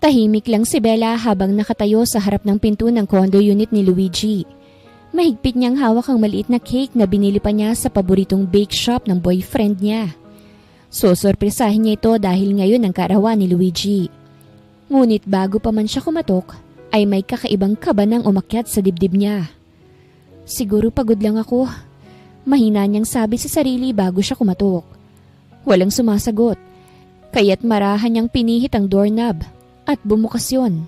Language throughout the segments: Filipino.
Tahimik lang si Bella habang nakatayo sa harap ng pinto ng condo unit ni Luigi. Mahigpit niyang hawak ang maliit na cake na binili pa niya sa paboritong bake shop ng boyfriend niya. Sosorpresahin niya ito dahil ngayon ang kaarawan ni Luigi. Ngunit bago pa man siya kumatok, ay may kakaibang kaba nang umakyat sa dibdib niya. Siguro pagod lang ako. Mahina niyang sabi sa sarili bago siya kumatok. Walang sumasagot, kaya't marahan niyang pinihit ang doorknob at bumukas yun.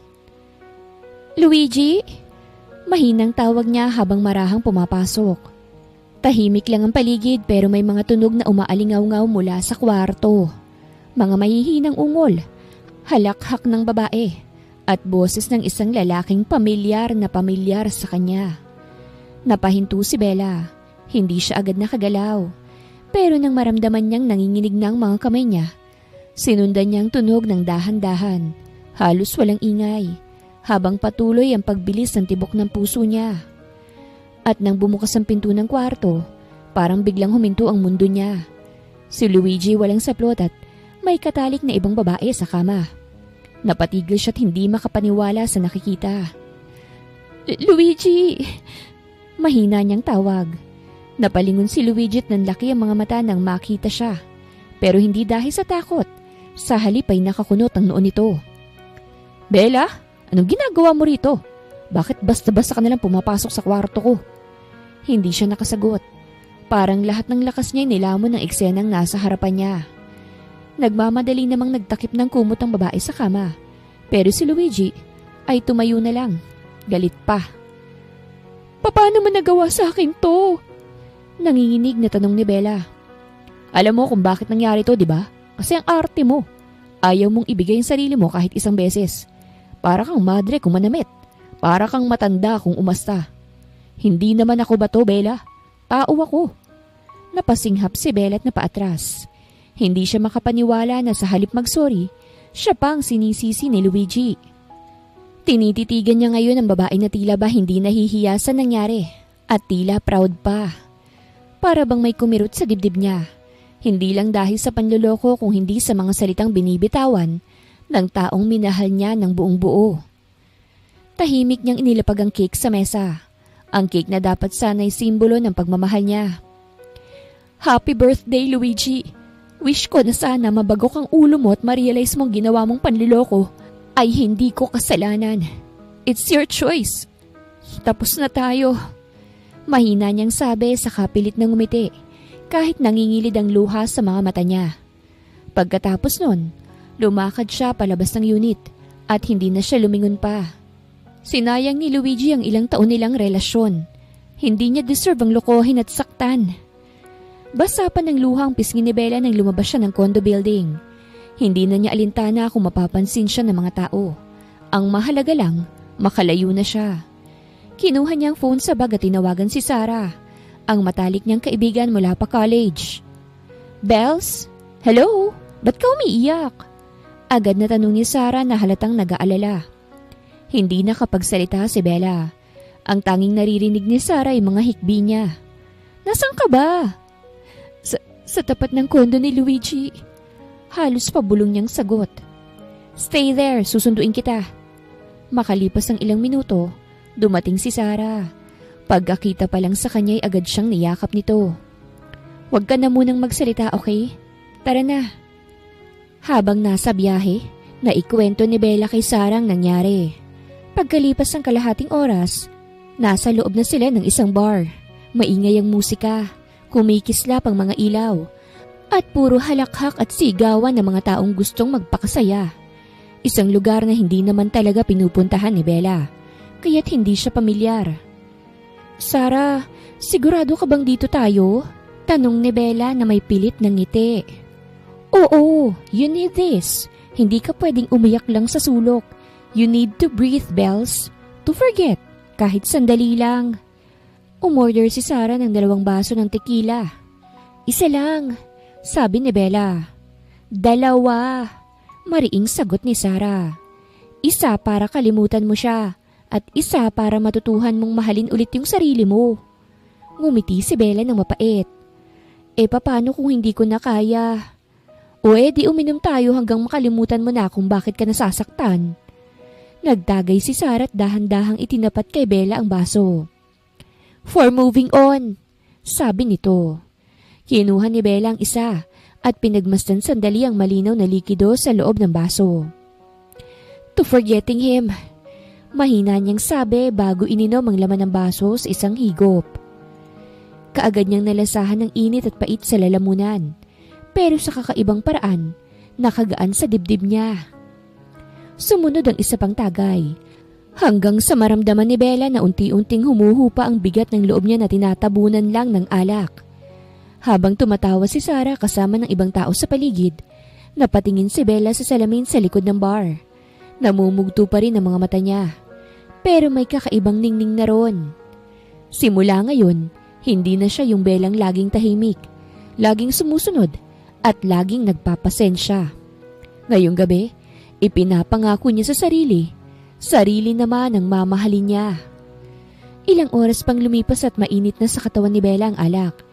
Luigi? Mahinang tawag niya habang marahang pumapasok. Tahimik lang ang paligid pero may mga tunog na umaalingaw-ngaw mula sa kwarto. Mga mahihinang ungol, halakhak ng babae, at boses ng isang lalaking pamilyar sa kanya. Napahinto si Bella. Hindi siya agad nakagalaw. Pero nang maramdaman niyang nanginginig ng mga kamay niya, sinundan niyang tunog ng dahan-dahan, halos walang ingay, habang patuloy ang pagbilis ng tibok ng puso niya. At nang bumukas ang pinto ng kwarto, parang biglang huminto ang mundo niya. Si Luigi walang saplot at may katalik na ibang babae sa kama. Napatigil siya't hindi makapaniwala sa nakikita. Luigi! Mahina niyang tawag. Napalingon si Luigi at nanlaki ang mga mata nang makita siya. Pero hindi dahil sa takot. Sa halip ay nakakunot ang noon nito. Bella, anong ginagawa mo rito? Bakit basta-basta ka nalang pumapasok sa kwarto ko? Hindi siya nakasagot. Parang lahat ng lakas niya nilamon ng eksenang nasa harapan niya. Nagmamadali namang nagtakip ng kumot ang babae sa kama. Pero si Luigi ay tumayo na lang. Galit pa. Paano mo nagawa sa akin to? Nanginginig na tanong ni Bella. Alam mo kung bakit nangyari to, di ba? Kasi ang arte mo. Ayaw mong ibigay ang sarili mo kahit isang beses. Para kang madre kung manamit. Para kang matanda kung umasta. Hindi naman ako ba to, Bella? Tao ako. Napasinghap si Bella at napaatras. Hindi siya makapaniwala na sa halip mag-sorry, siya pang sinisisi ni Luigi. Tinititigan niya ngayon ang babae na tila ba hindi nahihiya sa nangyari at tila proud pa. Para bang may kumirot sa dibdib niya. Hindi lang dahil sa panloloko kung hindi sa mga salitang binibitawan ng taong minahal niya ng buong buo. Tahimik niyang inilapag ang cake sa mesa. Ang cake na dapat sana'y simbolo ng pagmamahal niya. Happy birthday, Luigi! Wish ko na sana mabagok ang ulo mo at ma-realize mong ginawa mong panloloko ay hindi ko kasalanan. It's your choice. Tapos na tayo. Mahina niyang sabi sa kapilit ng ngumiti, kahit nangingilid ang luha sa mga mata niya. Pagkatapos nun, lumakad siya palabas ng unit at hindi na siya lumingon pa. Sinayang ni Luigi ang ilang taon nilang relasyon. Hindi niya deserve ang lokohin at saktan. Basa pa ng luha ang pisngi ni Bella nang lumabas siya ng condo building. Hindi na niya alintana kung mapapansin siya ng mga tao. Ang mahalaga lang, makalayo na siya. Kinuha niyang phone sa bag at tinawagan si Sarah, ang matalik niyang kaibigan mula pa college. Bells? Hello? Ba't ka umiiyak? Agad na tanong ni Sarah na halatang nag-aalala. Hindi nakapagsalita si Bella. Ang tanging naririnig ni Sarah ay mga hikbi niya. Nasaan ka ba? Sa tapat ng kondo ni Luigi. Halos pabulong niyang sagot. Stay there, susunduin kita. Makalipas ang ilang minuto, dumating si Sarah. Pagkakita pa lang sa kanya ay agad siyang niyakap nito. Huwag ka na munang magsalita, okay? Tara na. Habang nasa biyahe, naikwento ni Bella kay Sarah ang nangyari. Pagkalipas ng kalahating oras, nasa loob na sila ng isang bar. Maingay ang musika, kumikislap ang mga ilaw, at puro halakhak at sigawan ng mga taong gustong magpakasaya. Isang lugar na hindi naman talaga pinupuntahan ni Bella, kaya't hindi siya pamilyar. Sarah, sigurado ka bang dito tayo? Tanong ni Bella na may pilit ng ngiti. Oo, you need this. Hindi ka pwedeng umiyak lang sa sulok. You need to breathe, Bells. To forget, kahit sandali lang. Umorder si Sarah ng 2 baso ng tequila. Isa lang, sabi ni Bella. 2, mariing sagot ni Sarah. Isa para kalimutan mo siya at isa para matutuhan mong mahalin ulit yung sarili mo. Ngumiti si Bella ng mapait. Paano kung hindi ko na kaya? O di uminom tayo hanggang makalimutan mo na kung bakit ka nasasaktan. Nagtagay si Sarah at dahan-dahang itinapat kay Bella ang baso. For moving on, sabi nito. Kinuha ni Bella ang isa at pinagmasdan sandali ang malinaw na likido sa loob ng baso. To forgetting him, mahina niyang sabi bago ininom ang laman ng baso sa isang higop. Kaagad niyang nalasahan ng init at pait sa lalamunan. Pero sa kakaibang paraan, nakagaan sa dibdib niya. Sumunod ang isa pang tagay, hanggang sa maramdaman ni Bella na unti-unting humuhupa ang bigat ng loob niya na tinatabunan lang ng alak. Habang tumatawa si Sarah kasama ng ibang tao sa paligid, napatingin si Bella sa salamin sa likod ng bar. Namumugto pa rin ang mga mata niya, pero may kakaibang ningning na ron. Simula ngayon, hindi na siya yung Bellang laging tahimik, laging sumusunod, at laging nagpapasensya. Ngayong gabi, ipinapangako niya sa sarili naman ang mamahalin niya. Ilang oras pang lumipas at mainit na sa katawan ni Bella ang alak.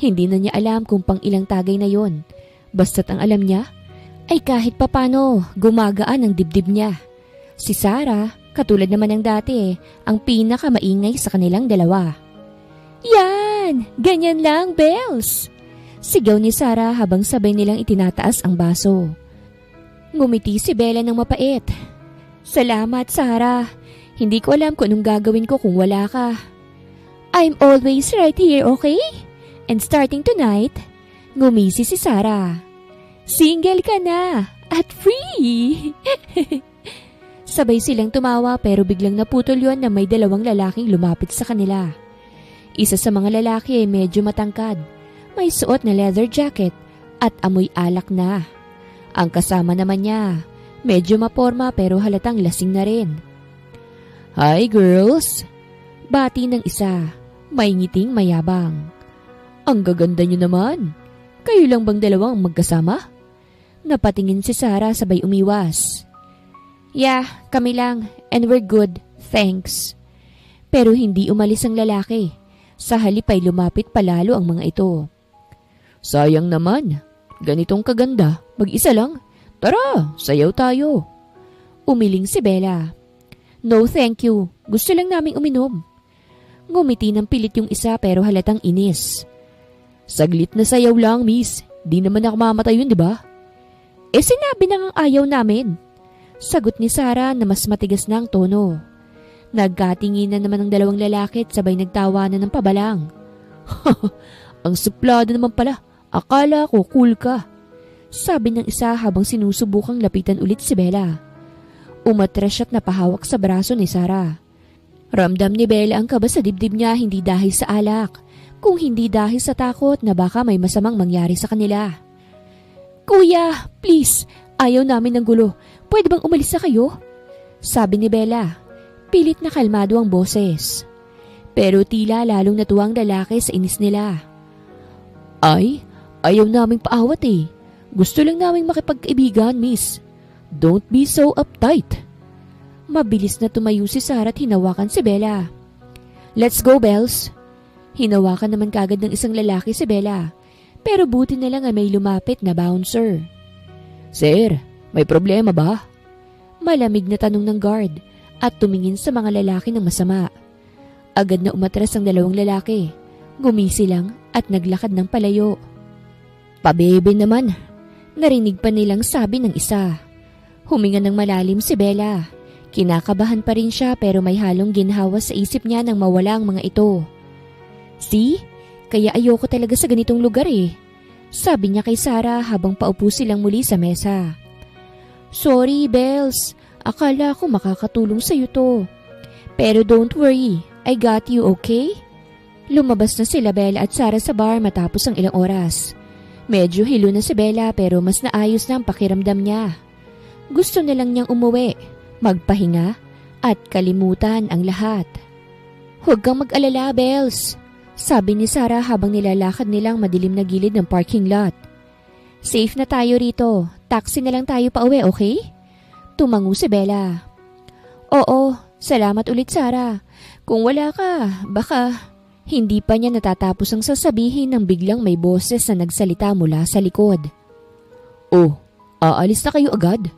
Hindi na niya alam kung pang ilang tagay na yon. Basta't ang alam niya ay kahit papano gumagaan ang dibdib niya. Si Sarah, katulad naman ng dati, ang pinakamaingay sa kanilang dalawa. Yan! Ganyan lang, Bells! Sigaw ni Sarah habang sabay nilang itinataas ang baso. Ngumiti si Bella ng mapait. Salamat, Sarah. Hindi ko alam kung anong gagawin ko kung wala ka. I'm always right here, okay? And starting tonight, ngumisi si Sarah. Single ka na at free! Sabay silang tumawa pero biglang naputol yon na may dalawang lalaking lumapit sa kanila. Isa sa mga lalaki ay medyo matangkad. May suot na leather jacket at amoy alak na. Ang kasama naman niya, medyo maporma pero halatang lasing na rin. Hi girls! Bati ng isa, may ngiting mayabang. Ang gaganda niyo naman. Kayo lang bang dalawang magkasama? Napatingin si Sarah sabay umiwas. Yeah, kami lang and we're good, thanks. Pero hindi umalis ang lalaki. Sa halip ay lumapit palalo ang mga ito. Sayang naman. Ganitong kaganda, mag-isa lang. Tara, sayaw tayo. Umiling si Bella. No thank you, gusto lang naming uminom. Ngumiti ng pilit yung isa pero halatang inis. Saglit na sayaw lang, miss. Di naman ako mamatay yun, di ba? Sinabi na ngang ayaw namin. Sagot ni Sarah na mas matigas na ang tono. Nagkatinginan naman ng dalawang lalaki at sabay nagtawanan ng pabalang. Ang suplado naman pala. Akala ko cool ka. Sabi ng isa habang sinusubukang lapitan ulit si Bella. Umatras siya't napahawak sa braso ni Sarah. Ramdam ni Bella ang kaba sa dibdib niya hindi dahil sa alak, kung hindi dahil sa takot na baka may masamang mangyari sa kanila. Kuya, please, ayaw namin ng gulo. Pwede bang umalis na kayo? Sabi ni Bella. Pilit na kalmado ang boses. Pero tila lalong natuwang lalaki sa inis nila. Ay, ayaw naming paawat eh. Gusto lang naming makipagkaibigan, miss. Don't be so uptight. Mabilis na tumayo si Sarah at hinawakan si Bella. Let's go, Bells. Hinawakan naman kagad ng isang lalaki si Bella. Pero buti na lang ay may lumapit na bouncer. Sir, may problema ba? Malamig na tanong ng guard at tumingin sa mga lalaki ng masama. Agad na umatras ang dalawang lalaki. Gumisi lang at naglakad ng palayo. Pabebe naman. Narinig pa nilang sabi ng isa. Huminga ng malalim si Bella. Kinakabahan pa rin siya pero may halong ginhawa sa isip niya nang mawala ang mga ito. See? Kaya ayoko talaga sa ganitong lugar eh. Sabi niya kay Sarah habang paupo silang muli sa mesa. Sorry, Bells. Akala ko makakatulong sa'yo to. Pero don't worry. I got you, okay? Lumabas na sila Bella at Sarah sa bar matapos ang ilang oras. Medyo hilo na si Bella pero mas naayos na ang pakiramdam niya. Gusto na lang niyang umuwi, magpahinga at kalimutan ang lahat. Huwag kang mag-alala, Bells. Sabi ni Sarah habang nilalakad nilang madilim na gilid ng parking lot. Safe na tayo rito. Taxi na lang tayo pa uwi, okay? Tumango si Bella. Oo, salamat ulit Sarah. Kung wala ka, baka Hindi pa niya natatapos ang sasabihin nang biglang may boses na nagsalita mula sa likod. "Oh, aalis na kayo agad?"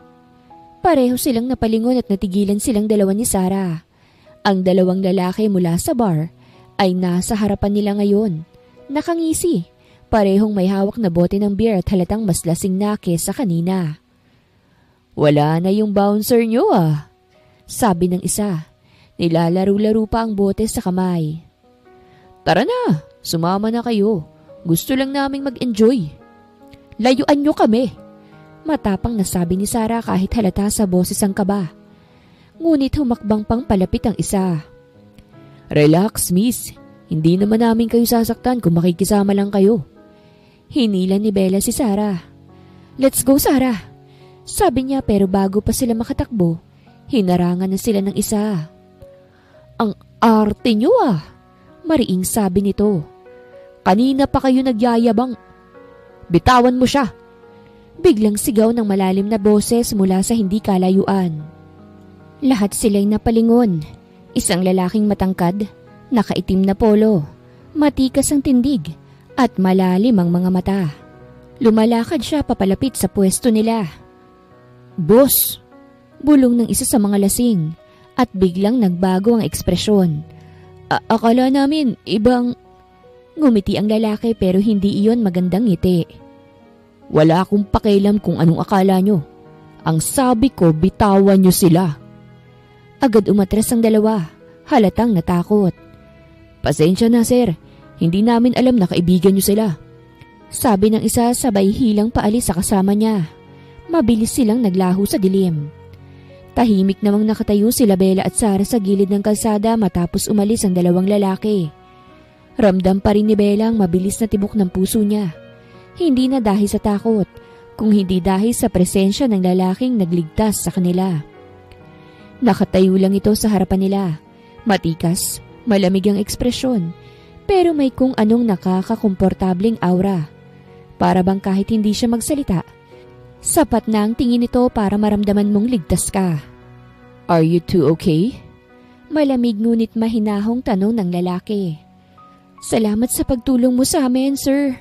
Pareho silang napalingon at natigilan silang dalawa ni Sarah. Ang dalawang lalaki mula sa bar ay nasa harapan nila ngayon. Nakangisi, parehong may hawak na bote ng beer at halatang mas lasing na kesa kanina. "Wala na yung bouncer nyo ah," sabi ng isa. Nilalaro-laro pa ang bote sa kamay. "Tara na, sumama na kayo. Gusto lang naming mag-enjoy." "Layuan nyo kami," matapang na sabi ni Sarah kahit halata sa boses ang kaba. Ngunit humakbang pang palapit ang isa. "Relax, miss. Hindi naman namin kayo sasaktan kung makikisama lang kayo." Hinila ni Bella si Sarah. "Let's go, Sarah," sabi niya, pero bago pa sila makatakbo, hinarangan na sila ng isa. "Ang arte nyo ah," mariing sabi nito. "Kanina pa kayo nagyayabang." "Bitawan mo siya!" Biglang sigaw ng malalim na boses mula sa hindi kalayuan. Lahat sila'y napalingon. Isang lalaking matangkad, nakaitim na polo, matikas ang tindig at malalim ang mga mata. Lumalakad siya papalapit sa pwesto nila. "Boss!" bulong ng isa sa mga lasing at biglang nagbago ang ekspresyon. Akala namin ibang..." Ngumiti ang lalaki pero hindi iyon magandang ngiti. "Wala akong pakialam kung anong akala nyo. Ang sabi ko, bitawan nyo sila." Agad umatras ang dalawa, halatang natakot. "Pasensya na sir, hindi namin alam na kaibigan nyo sila," sabi ng isa sabay hilang paalis sa kasama niya. Mabilis silang naglaho sa dilim. Tahimik namang nakatayo sila Bella at Sarah sa gilid ng kalsada matapos umalis ang dalawang lalaki. Ramdam pa rin ni Bella ang mabilis na tibok ng puso niya. Hindi na dahil sa takot, kung hindi dahil sa presensya ng lalaking nagligtas sa kanila. Nakatayo lang ito sa harapan nila. Matikas, malamig ang ekspresyon, pero may kung anong nakakakomportabling aura. Para bang kahit hindi siya magsalita, sapat na ang tingin nito para maramdaman mong ligtas ka. "Are you two okay?" Malamig ngunit mahinahong tanong ng lalaki. "Salamat sa pagtulong mo sa amin, sir,"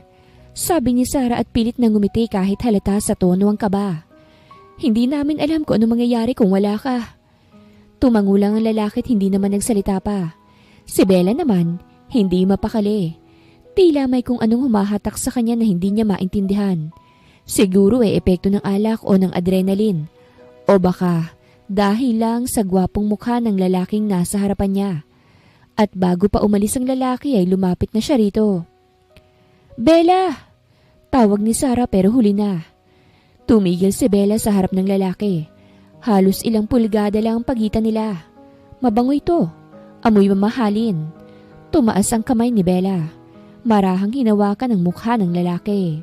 sabi ni Sarah at pilit na ngumiti kahit halata sa tono ang kaba. "Hindi namin alam kung ano mangyayari kung wala ka." Tumango lang ang lalaki at hindi naman nagsalita pa. Si Bella naman, hindi mapakali. Tila may kung anong humahatak sa kanya na hindi niya maintindihan. Siguro epekto ng alak o ng adrenaline. O baka dahil lang sa gwapong mukha ng lalaking nasa harapan niya. At bago pa umalis ang lalaki ay lumapit na siya rito. "Bella!" Tawag ni Sarah pero huli na. Tumigil si Bella sa harap ng lalaki. Halos ilang pulgada lang ang pagitan nila. Mabango ito. Amoy mamahalin. Tumaas ang kamay ni Bella. Marahang hinawakan ang mukha ng lalaki.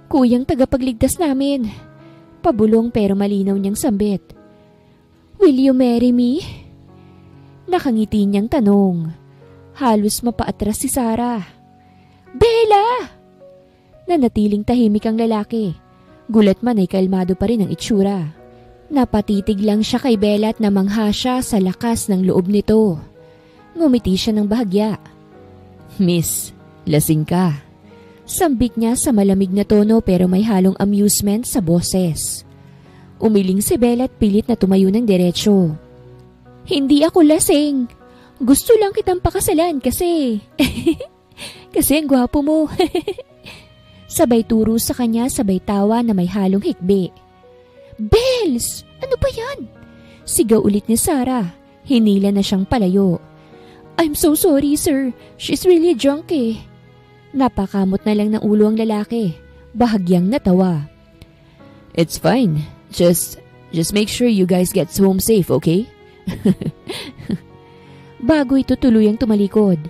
"Kuyang tagapagligtas namin." Pabulong pero malinaw niyang sambit. "Will you marry me?" Nakangiti niyang tanong. Halos mapaatras si Sarah. "Bella!" Nanatiling tahimik ang lalaki. Gulat man ay kalmado pa rin ang itsura. Napatitig lang siya kay Bella at namangha siya sa lakas ng loob nito. Ngumiti siya ng bahagya. "Miss, lasing ka." Sambit niya sa malamig na tono pero may halong amusement sa boses. Umiling si Bella at pilit na tumayo ng diretsyo. "Hindi ako lasing. Gusto lang kitang pakasalan kasi..." "Kasi ang gwapo mo." Sabay turo sa kanya sabay tawa na may halong hikbi. "Bells! Ano ba yan?" Sigaw ulit ni Sarah. Hinila na siyang palayo. "I'm so sorry, sir. She's really drunk eh." Napakamot na lang ng ulo ang lalaki. Bahagyang natawa. "It's fine. Just make sure you guys get home safe, okay?" Bago ito tuluyang tumalikod.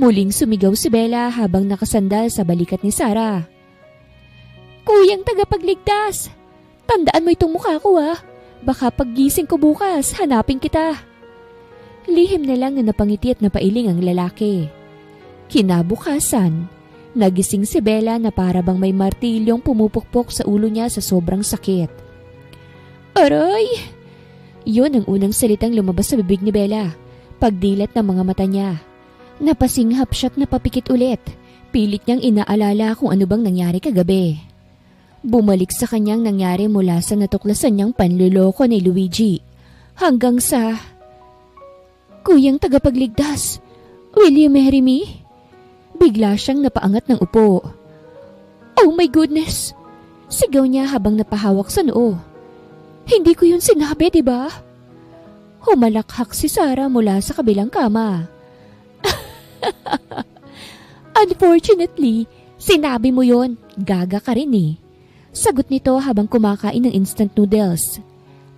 Muling sumigaw si Bella habang nakasandal sa balikat ni Sarah. "Kuyang tagapagligtas! Tandaan mo itong mukha ko ah. Baka paggising ko bukas, hanapin kita." Lihim na lang na napangiti at napailing ang lalaki. Kinabukasan, nagising si Bella na para bang may martilyong pumupukpok sa ulo niya sa sobrang sakit. "Aray!" Yun ang unang salitang lumabas sa bibig ni Bella, pagdilat ng mga mata niya. Napasinghap siya't napapikit ulit. Pilit niyang inaalala kung ano bang nangyari kagabi. Bumalik sa kanyang nangyari mula sa natuklasan niyang panluloko ni Luigi. Hanggang sa... Kuyang tagapagligtas, will you marry me? Bigla siyang napaangat ng upo. Oh my goodness! Sigaw niya habang napahawak sa noo. Hindi ko yun sinabi, diba? Humalakhak si Sarah mula sa kabilang kama. Unfortunately, sinabi mo yon. Gaga ka rin eh. Sagot nito habang kumakain ng instant noodles.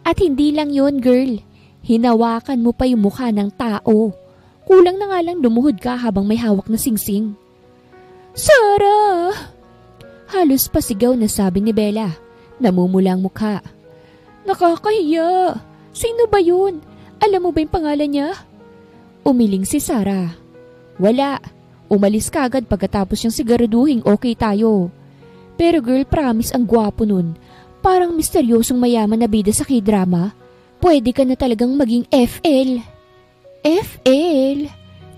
At hindi lang yon, girl. Hinawakan mo pa yung mukha ng tao. Kulang na nga lang lumuhod ka habang may hawak na singsing. Sarah! Halos pasigaw na sabi ni Bella. Namumula ang mukha. Nakakahiya. Sino ba yun? Alam mo ba yung pangalan niya? Umiling si Sarah. Wala. Umalis ka agad pagkatapos niyang siguraduhin okay tayo. Pero girl, promise ang gwapo nun. Parang misteryosong mayaman na bida sa K-drama. Pwede ka na talagang maging FL. FL?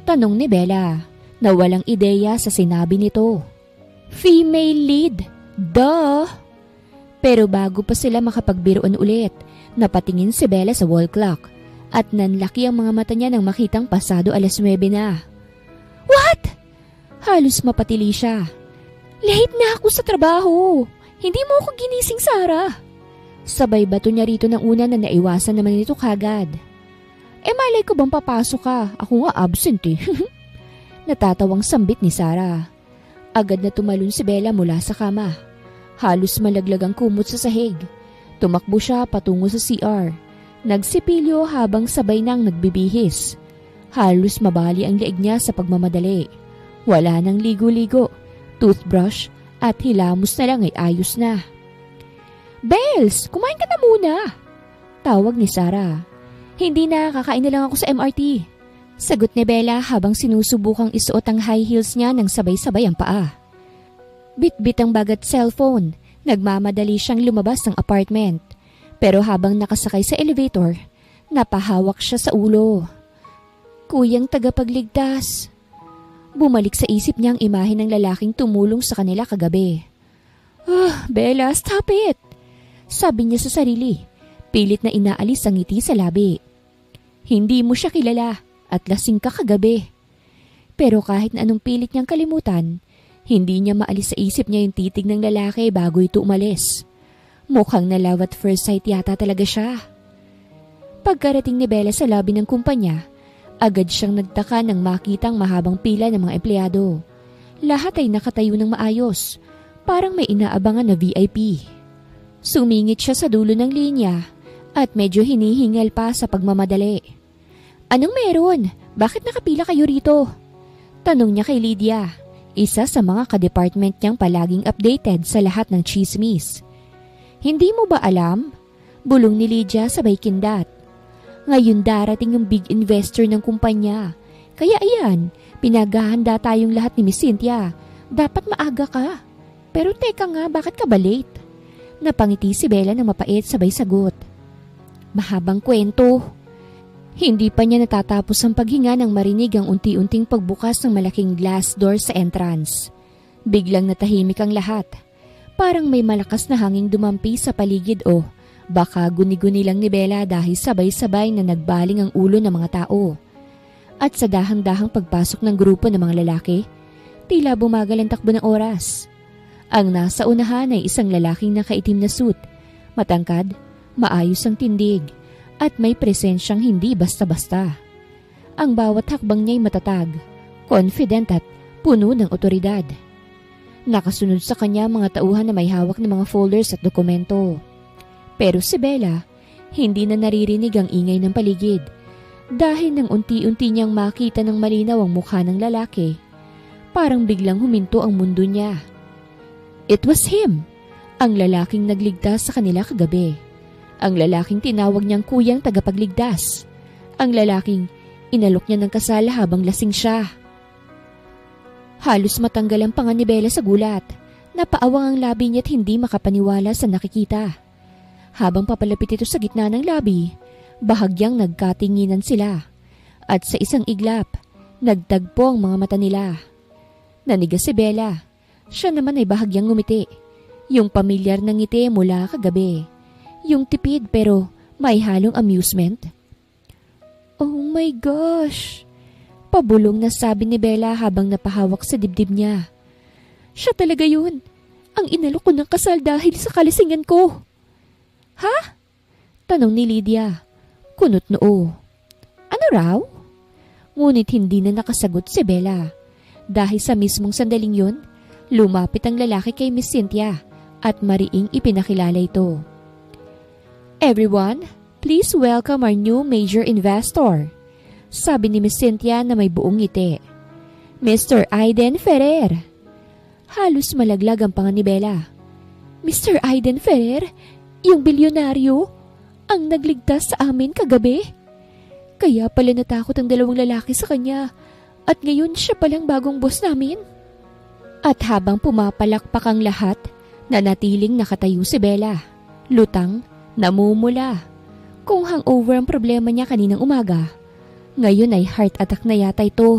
Tanong ni Bella na walang ideya sa sinabi nito. Female lead. Duh! Pero bago pa sila makapagbiruan ulit, napatingin si Bella sa wall clock at nanlaki ang mga mata niya nang makitang pasado 9:00 na. What? Halos mapatili siya. Late na ako sa trabaho. Hindi mo ako ginising, Sarah. Sabay bato niya rito ng una na naiwasan naman nito kagad. Malay ko bang papasok ka? Ako nga absent eh. Natatawang sambit ni Sarah. Agad na tumalon si Bella mula sa kama. Halos malaglag ang kumot sa sahig. Tumakbo siya patungo sa CR. Nagsipilyo habang sabay nang nagbibihis. Halos mabali ang leeg niya sa pagmamadali. Wala nang ligo-ligo, toothbrush at hilamos na lang ay ayos na. Bells, kumain ka na muna. Tawag ni Sarah. Hindi na, kakain na lang ako sa MRT. Sagot ni Bella habang sinusubukang isuot ang high heels niya ng sabay-sabay ang paa. Bit-bit ang bagat cellphone. Nagmamadali siyang lumabas ng apartment. Pero habang nakasakay sa elevator, napahawak siya sa ulo. Kuyang tagapagligtas. Bumalik sa isip niya ang imahe ng lalaking tumulong sa kanila kagabi. Bella, stop it! Sabi niya sa sarili, pilit na inaalis ang ngiti sa labi. Hindi mo siya kilala at lasing ka kagabi. Pero kahit na anong pilit niyang kalimutan, hindi niya maalis sa isip niya yung titig ng lalaki bago ito umalis. Mukhang na love at first sight yata talaga siya. Pagkarating ni Bella sa lobby ng kumpanya, agad siyang nagtaka nang makitang mahabang pila ng mga empleyado. Lahat ay nakatayo ng maayos, parang may inaabangan na VIP. Sumingit siya sa dulo ng linya at medyo hinihingal pa sa pagmamadali. Anong meron? Bakit nakapila kayo rito? Tanong niya kay Lydia, isa sa mga ka-department niyang palaging updated sa lahat ng chismis. Hindi mo ba alam? Bulong ni Lydia sabay kindat. Ngayon darating yung big investor ng kumpanya. Kaya ayan, pinaghahanda tayong lahat ni Miss Cynthia. Dapat maaga ka. Pero teka nga, bakit ka ba late? Napangiti si Bella na mapait sabay sagot. Mahabang kwento. Hindi pa niya natatapos ang paghinga nang marinig ang unti-unting pagbukas ng malaking glass door sa entrance. Biglang natahimik ang lahat. Parang may malakas na hanging dumampi sa paligid o baka guni-guni lang ni Bella dahil sabay-sabay na nagbaling ang ulo ng mga tao. At sa dahang-dahang pagpasok ng grupo ng mga lalaki, tila bumagal ang takbo ng oras. Ang nasa unahan ay isang lalaking nakaitim na suit, matangkad, maayos ang tindig, at may presensyang hindi basta-basta. Ang bawat hakbang niya'y matatag, confident at puno ng otoridad. Nakasunod sa kanya mga tauhan na may hawak ng mga folders at dokumento. Pero si Bella, hindi na naririnig ang ingay ng paligid dahil nang unti-unti niyang makita ng malinaw ang mukha ng lalaki. Parang biglang huminto ang mundo niya. It was him, ang lalaking nagligtas sa kanila kagabi. Ang lalaking tinawag niyang kuyang tagapagligtas. Ang lalaking inalok niya ng kasal habang lasing siya. Halos matanggal ang panga ni Bella sa gulat. Napaawang ang labi niya at hindi makapaniwala sa nakikita. Habang papalapit ito sa gitna ng labi, bahagyang nagkatinginan sila. At sa isang iglap, Nagtagpo ang mga mata nila. Nanigas si Bella. Siya naman ay bahagyang ngumiti. Yung pamilyar na ngiti mula kagabi. Yung tipid pero may halong amusement. Oh my gosh! Pabulong na sabi ni Bella habang napahawak sa dibdib niya. Siya talaga yun. Ang inalok ko ng kasal dahil sa kalisingan ko. Ha? Tanong ni Lydia. Kunot noo. Ano raw? Ngunit hindi na nakasagot si Bella. Dahil sa mismong sandaling yun, lumapit ang lalaki kay Miss Cynthia at mariing ipinakilala ito. Everyone, please welcome our new major investor. Sabi ni Miss Cynthia na may buong ngiti. Mr. Aiden Ferrer. Halos malaglag ang panga ni Bella. Mr. Aiden Ferrer? Yung bilyonaryo? Ang nagligtas sa amin kagabi? Kaya pala natakot ang dalawang lalaki sa kanya. At ngayon siya palang bagong boss namin. At habang pumapalakpak ang lahat, nanatiling nakatayo si Bella. Lutang, namumula. Kung hangover ang problema niya kaninang umaga, ngayon ay heart attack na yata ito.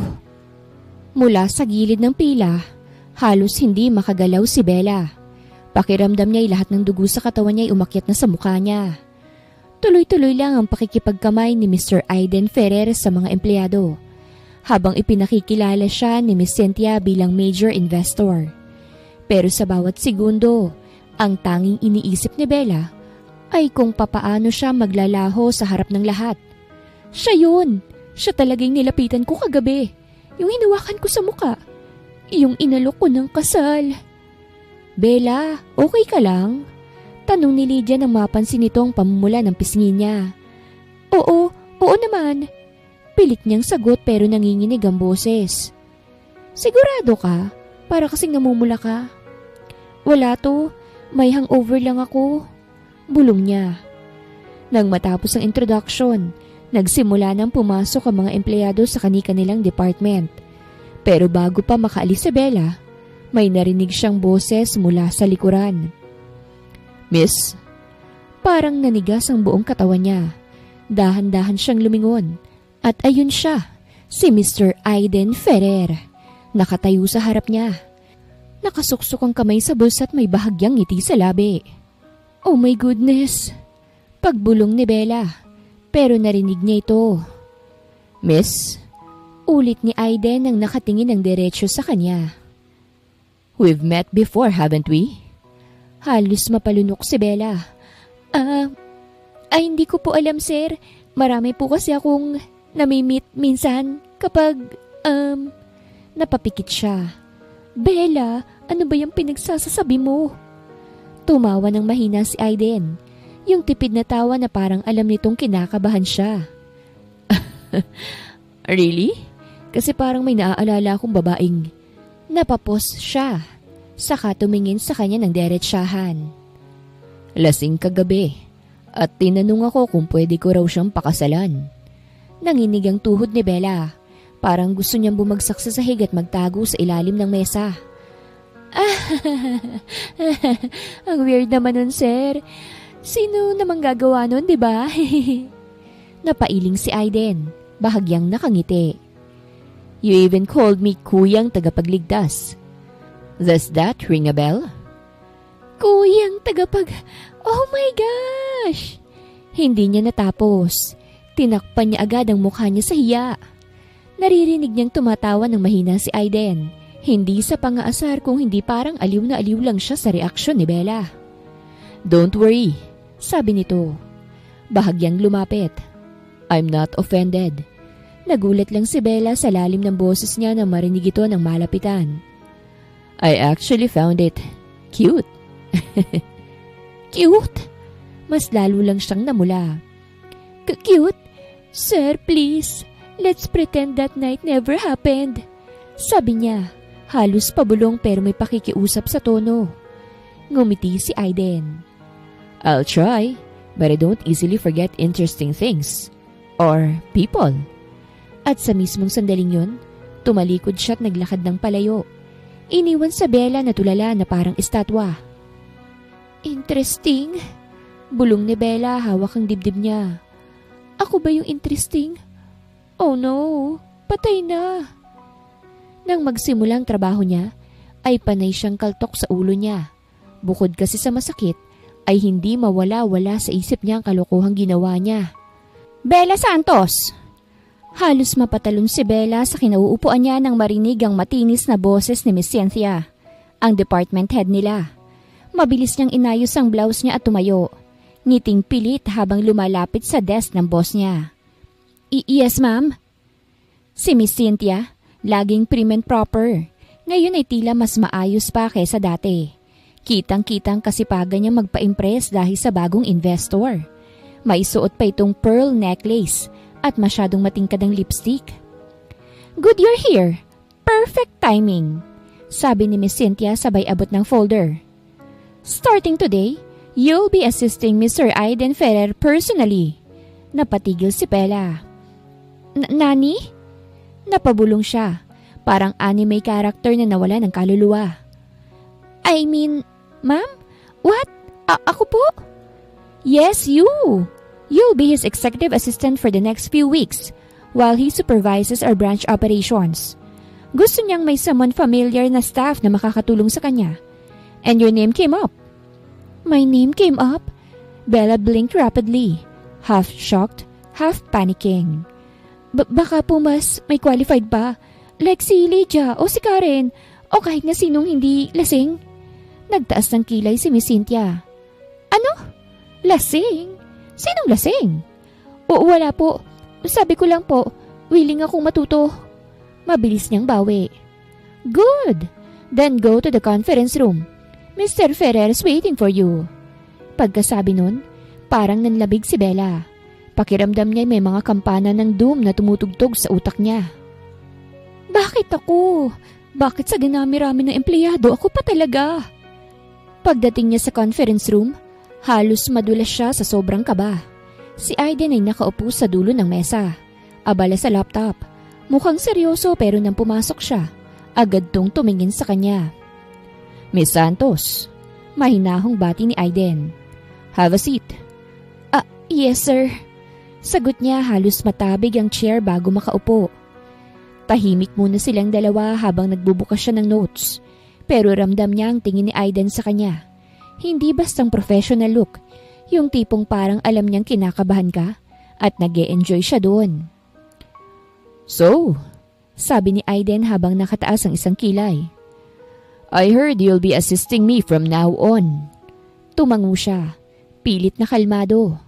Mula sa gilid ng pila, halos hindi makagalaw si Bella. Pakiramdam niya ay lahat ng dugo sa katawan niya ay umakyat na sa mukha niya. Tuloy-tuloy lang ang pakikipagkamay ni Mr. Aiden Ferrer sa mga empleyado, habang ipinakikilala siya ni Miss Cynthia bilang major investor. Pero sa bawat segundo, ang tanging iniisip ni Bella ay kung papaano siya maglalaho sa harap ng lahat. Siya yun! Siya talagang nilapitan ko kagabi. Yung hinawakan ko sa muka. Yung inalok ko ng kasal. Bella, okay ka lang? Tanong ni Lydia nang mapansin nito ang pamumula ng pisngi niya. Oo naman. Pilit niyang sagot pero nanginginig ang boses. Sigurado ka? Para kasing namumula ka. Wala to, may hangover lang ako. Bulong niya. Nang matapos ang introduction, nagsimula nang pumasok ang mga empleyado sa kani-kanilang department. Pero bago pa makaalis si Bella, may narinig siyang boses mula sa likuran. Miss? Parang nanigas ang buong katawan niya. Dahan-dahan siyang lumingon. At ayun siya, si Mr. Aiden Ferrer. Nakatayo sa harap niya. Nakasuksok ang kamay sa bulsa at may bahagyang ngiti sa labi. Oh my goodness! Pagbulong ni Bella. Pero narinig niya ito. Miss? Ulit ni Aiden nang nakatingin ng diretsyo sa kanya. We've met before, haven't we? Halos mapalunok si Bella. Ay hindi ko po alam, sir. Marami po kasi akong nami-meet minsan kapag, napapikit siya. Bella, ano ba yung pinagsasasabi mo? Tumawa ng mahina si Aiden. Yung tipid na tawa na parang alam nitong kinakabahan siya. Really? Kasi parang may naaalala akong babaeng. Napapos siya. Saka tumingin sa kanya ng diretsyahan. Lasing kagabi. At tinanong ako kung pwede ko raw siyang pakasalan. Nanginig ang tuhod ni Bella. Parang gusto niyang bumagsak sa sahig at magtago sa ilalim ng mesa. Ang weird naman nun, sir. Sino namang gagawa nun, di ba? Napailing si Aiden. Bahagyang nakangiti. You even called me kuyang tagapagligtas. Does that ring a bell? Kuyang Oh my gosh! Hindi niya natapos. Tinakpan niya agad ang mukha niya sa hiya. Naririnig niyang tumatawa ng mahina si Aiden. Hindi sa pang-aasar kung hindi parang aliw na aliw lang siya sa reaksyon ni Bella. Don't worry, sabi nito. Bahagyang lumapit. I'm not offended. Nagulat lang si Bella sa lalim ng boses niya nang marinig ito ng malapitan. I actually found it cute. Cute? Mas lalo lang siyang namula. Cute? Sir, please, let's pretend that night never happened. Sabi niya, halos pabulong pero may pakikiusap sa tono. Ngumiti si Aiden. I'll try, but I don't easily forget interesting things. Or people. At sa mismong sandaling yun, tumalikod siya at naglakad ng palayo. Iniwan sa Bella na tulala na parang estatwa. Interesting? Bulong ni Bella hawak ang dibdib niya. Ako ba yung interesting? Oh no, Patay na. Nang magsimulang trabaho niya, ay panay siyang kaltok sa ulo niya. Bukod kasi sa masakit, ay hindi mawala-wala sa isip niya ang kalokohang ginawa niya. Bella Santos! Halos mapatalon si Bella sa kinauupuan niya nang marinig ang matinis na boses ni Miss Cynthia, ang department head nila. Mabilis niyang inayos ang blouse niya at tumayo. Ngiting pilit habang lumalapit sa desk ng boss niya. Yes, ma'am? Si Miss Cynthia, laging prim and proper. Ngayon ay tila mas maayos pa kaysa dati. Kitang-kitang kasipagan niya magpa-impress dahil sa bagong investor. May suot pa itong pearl necklace at masyadong matingkad ang lipstick. Good you're here. Perfect timing, sabi ni Miss Cynthia sabay abot ng folder. Starting today, you'll be assisting Mr. Aiden Ferrer personally. Napatigil si Bella. Nani? Napabulong siya. Parang anime character na nawala ng kaluluwa. I mean, ma'am? What? Ako po? Yes, you. You'll be his executive assistant for the next few weeks while he supervises our branch operations. Gusto niyang may someone familiar na staff na makakatulong sa kanya. And your name came up. My name came up? Bella blinked rapidly, half shocked, half panicking. Baka po mas may qualified pa, like si Lydia o si Karen o kahit na sinong hindi lasing. Nagtaas ng kilay si Miss Cynthia. Ano? Lasing? Sinong lasing? Wala po. Sabi ko lang po, willing akong matuto. Mabilis niyang bawi. Good! Then go to the conference room. Mr. Ferrer is waiting for you. Pagkasabi nun, parang nanlabig si Bella. Pakiramdam niya may mga kampana ng doom na tumutugtog sa utak niya. Bakit ako? Bakit sa dinami-rami ng empleyado ako pa talaga? Pagdating niya sa conference room, halos madulas siya sa sobrang kaba. Si Aiden ay nakaupo sa dulo ng mesa, abala sa laptop. Mukhang seryoso pero nang pumasok siya, agad tong tumingin sa kanya. Miss Santos, mahinahong bati ni Aiden. Have a seat. Yes sir. Sagot niya halos matabig ang chair bago makaupo. Tahimik muna silang dalawa habang nagbubukas siya ng notes. Pero ramdam niya ang tingin ni Aiden sa kanya. Hindi bastang professional look, yung tipong parang alam niyang kinakabahan ka at nag-e-enjoy siya doon. So, sabi ni Aiden habang nakataas ang isang kilay. I heard you'll be assisting me from now on. Tumango siya, pilit na kalmado.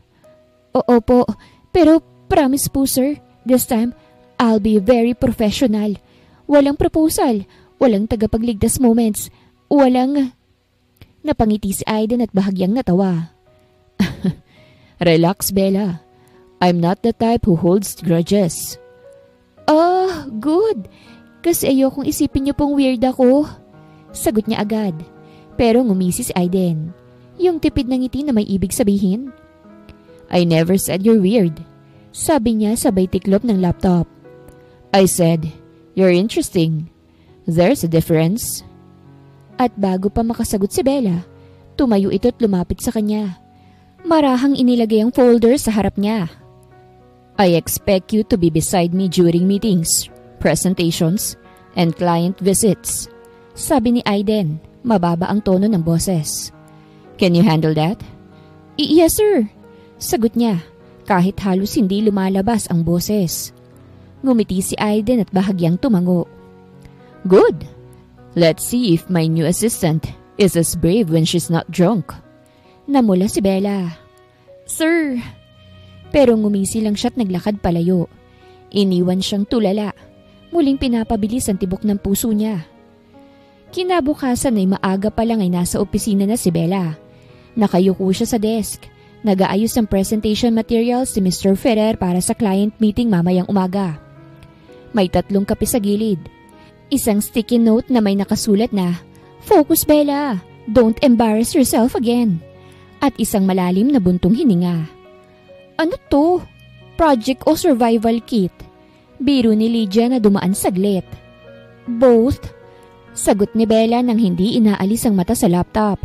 Opo, pero promise po sir, this time I'll be very professional. Walang proposal, walang tagapagligtas moments, walang... Napangiti si Aiden at bahagyang natawa. Relax, Bella. I'm not the type who holds grudges. Good. Kasi ayokong isipin niyo pong weird ako. Sagot niya agad. Pero ngumisi si Aiden. Yung tipid ng ngiti na may ibig sabihin. I never said you're weird. Sabi niya sabay tiklop ng laptop. I said, you're interesting. There's a difference. At bago pa makasagot si Bella, tumayo ito't lumapit sa kanya. Marahang inilagay ang folder sa harap niya. I expect you to be beside me during meetings, presentations, and client visits. Sabi ni Aiden, mababa ang tono ng boses. Can you handle that? Yes sir. Sagot niya, kahit halos hindi lumalabas ang boses. Ngumiti si Aiden at bahagyang tumango. Good. Let's see if my new assistant is as brave when she's not drunk. Namula si Bella. Sir. Pero ngumisi lang siya't naglakad palayo. Iniwan siyang tulala. Muling pinapabilis ang tibok ng puso niya. Kinabukasan ay maaga pa lang ay nasa opisina na si Bella. Nakayuko siya sa desk. Nag-aayos ng presentation materials si Mr. Ferrer para sa client meeting mamayang umaga. May 3 kape sa gilid. Isang sticky note na may nakasulat na, Focus Bella, don't embarrass yourself again. At isang malalim na buntong hininga. Ano to? Project o survival kit? Biro ni Lydia na dumaan saglit. Both. Sagot ni Bella nang hindi inaalis ang mata sa laptop.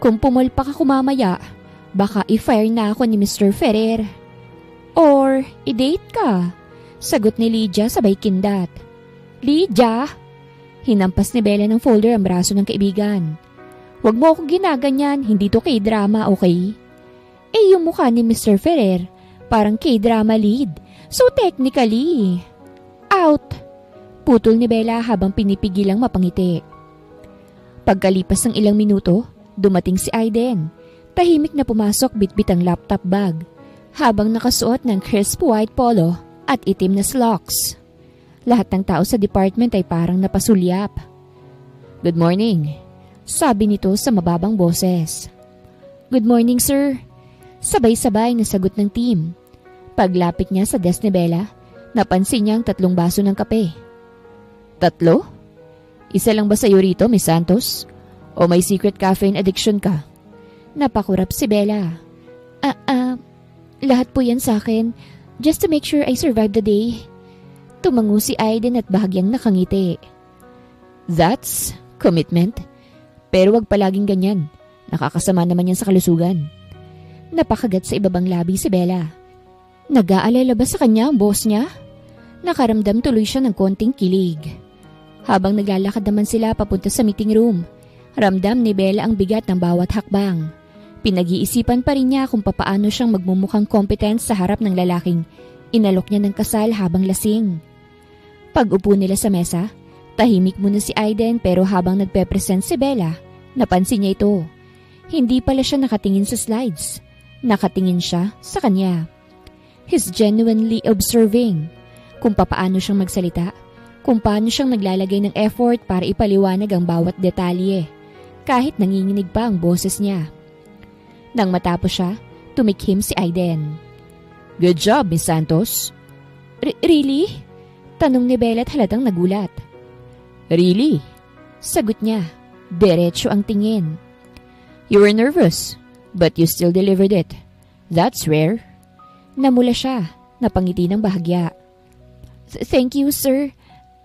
Kung pumulpak ako mamaya, baka i-fire na ako ni Mr. Ferrer. Or i-date ka. Sagot ni Lydia sabay kindat. Lydia! Hinampas ni Bella ng folder ang braso ng kaibigan. Huwag mo akong ginaganyan, hindi to K-drama, okay? Eh yung mukha ni Mr. Ferrer, parang K-drama lead. So technically, out! Putol ni Bella habang pinipigilang mapangiti. Pagkalipas ng ilang minuto, dumating si Aiden. Tahimik na pumasok bitbit ang laptop bag, habang nakasuot ng crisp white polo at itim na slacks. Lahat ng tao sa department ay parang napasulyap. Good morning, sabi nito sa mababang boses. Good morning, sir. Sabay-sabay na sagot ng team. Paglapit niya sa desk ni Bella, napansin niya ang 3 baso ng kape. 3? Isa lang ba sa'yo rito, Miss Santos? O may secret caffeine addiction ka? Napakurap si Bella. Lahat po yan sa akin, just to make sure I survive the day. Tumango si Aiden at bahagyang nakangiti. That's commitment. Pero wag palaging ganyan. Nakakasama naman yan sa kalusugan. Napakagat sa ibabang labi si Bella. Nag-aalala ba sa kanya ang boss niya? Nakaramdam tuloy siya ng konting kilig. Habang naglalakad naman sila papunta sa meeting room, ramdam ni Bella ang bigat ng bawat hakbang. Pinag-iisipan pa rin niya kung papaano siyang magmumukhang competent sa harap ng lalaking inalok niya ng kasal habang lasing. Pag-upo nila sa mesa, tahimik muna si Aiden pero habang nagpe-present si Bella, napansin niya ito. Hindi pala siya nakatingin sa slides. Nakatingin siya sa kanya. He's genuinely observing kung papaano siyang magsalita, kung paano siyang naglalagay ng effort para ipaliwanag ang bawat detalye, kahit nanginginig pa ang boses niya. Nang matapos siya, tumikhim si Aiden. Good job, Miss Santos. Really? Tanong ni Bella at halatang nagulat. Really? Sagot niya. Diretso ang tingin. You were nervous, but you still delivered it. That's rare. Namula siya, napangiti ng bahagya. Thank you, sir.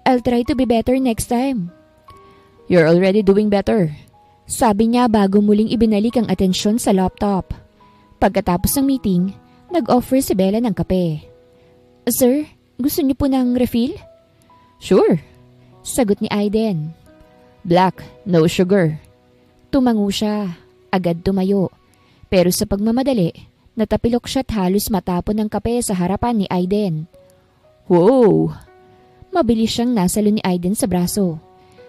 I'll try to be better next time. You're already doing better. Sabi niya bago muling ibinalik ang atensyon sa laptop. Pagkatapos ng meeting, nag-offer si Bella ng kape. Sir, gusto niyo po ng refill? Sure, sagot ni Aiden. Black, no sugar. Tumango siya, agad tumayo. Pero sa pagmamadali, natapilok siya at halos matapon ng kape sa harapan ni Aiden. Wow! Mabilis siyang nasalo ni Aiden sa braso.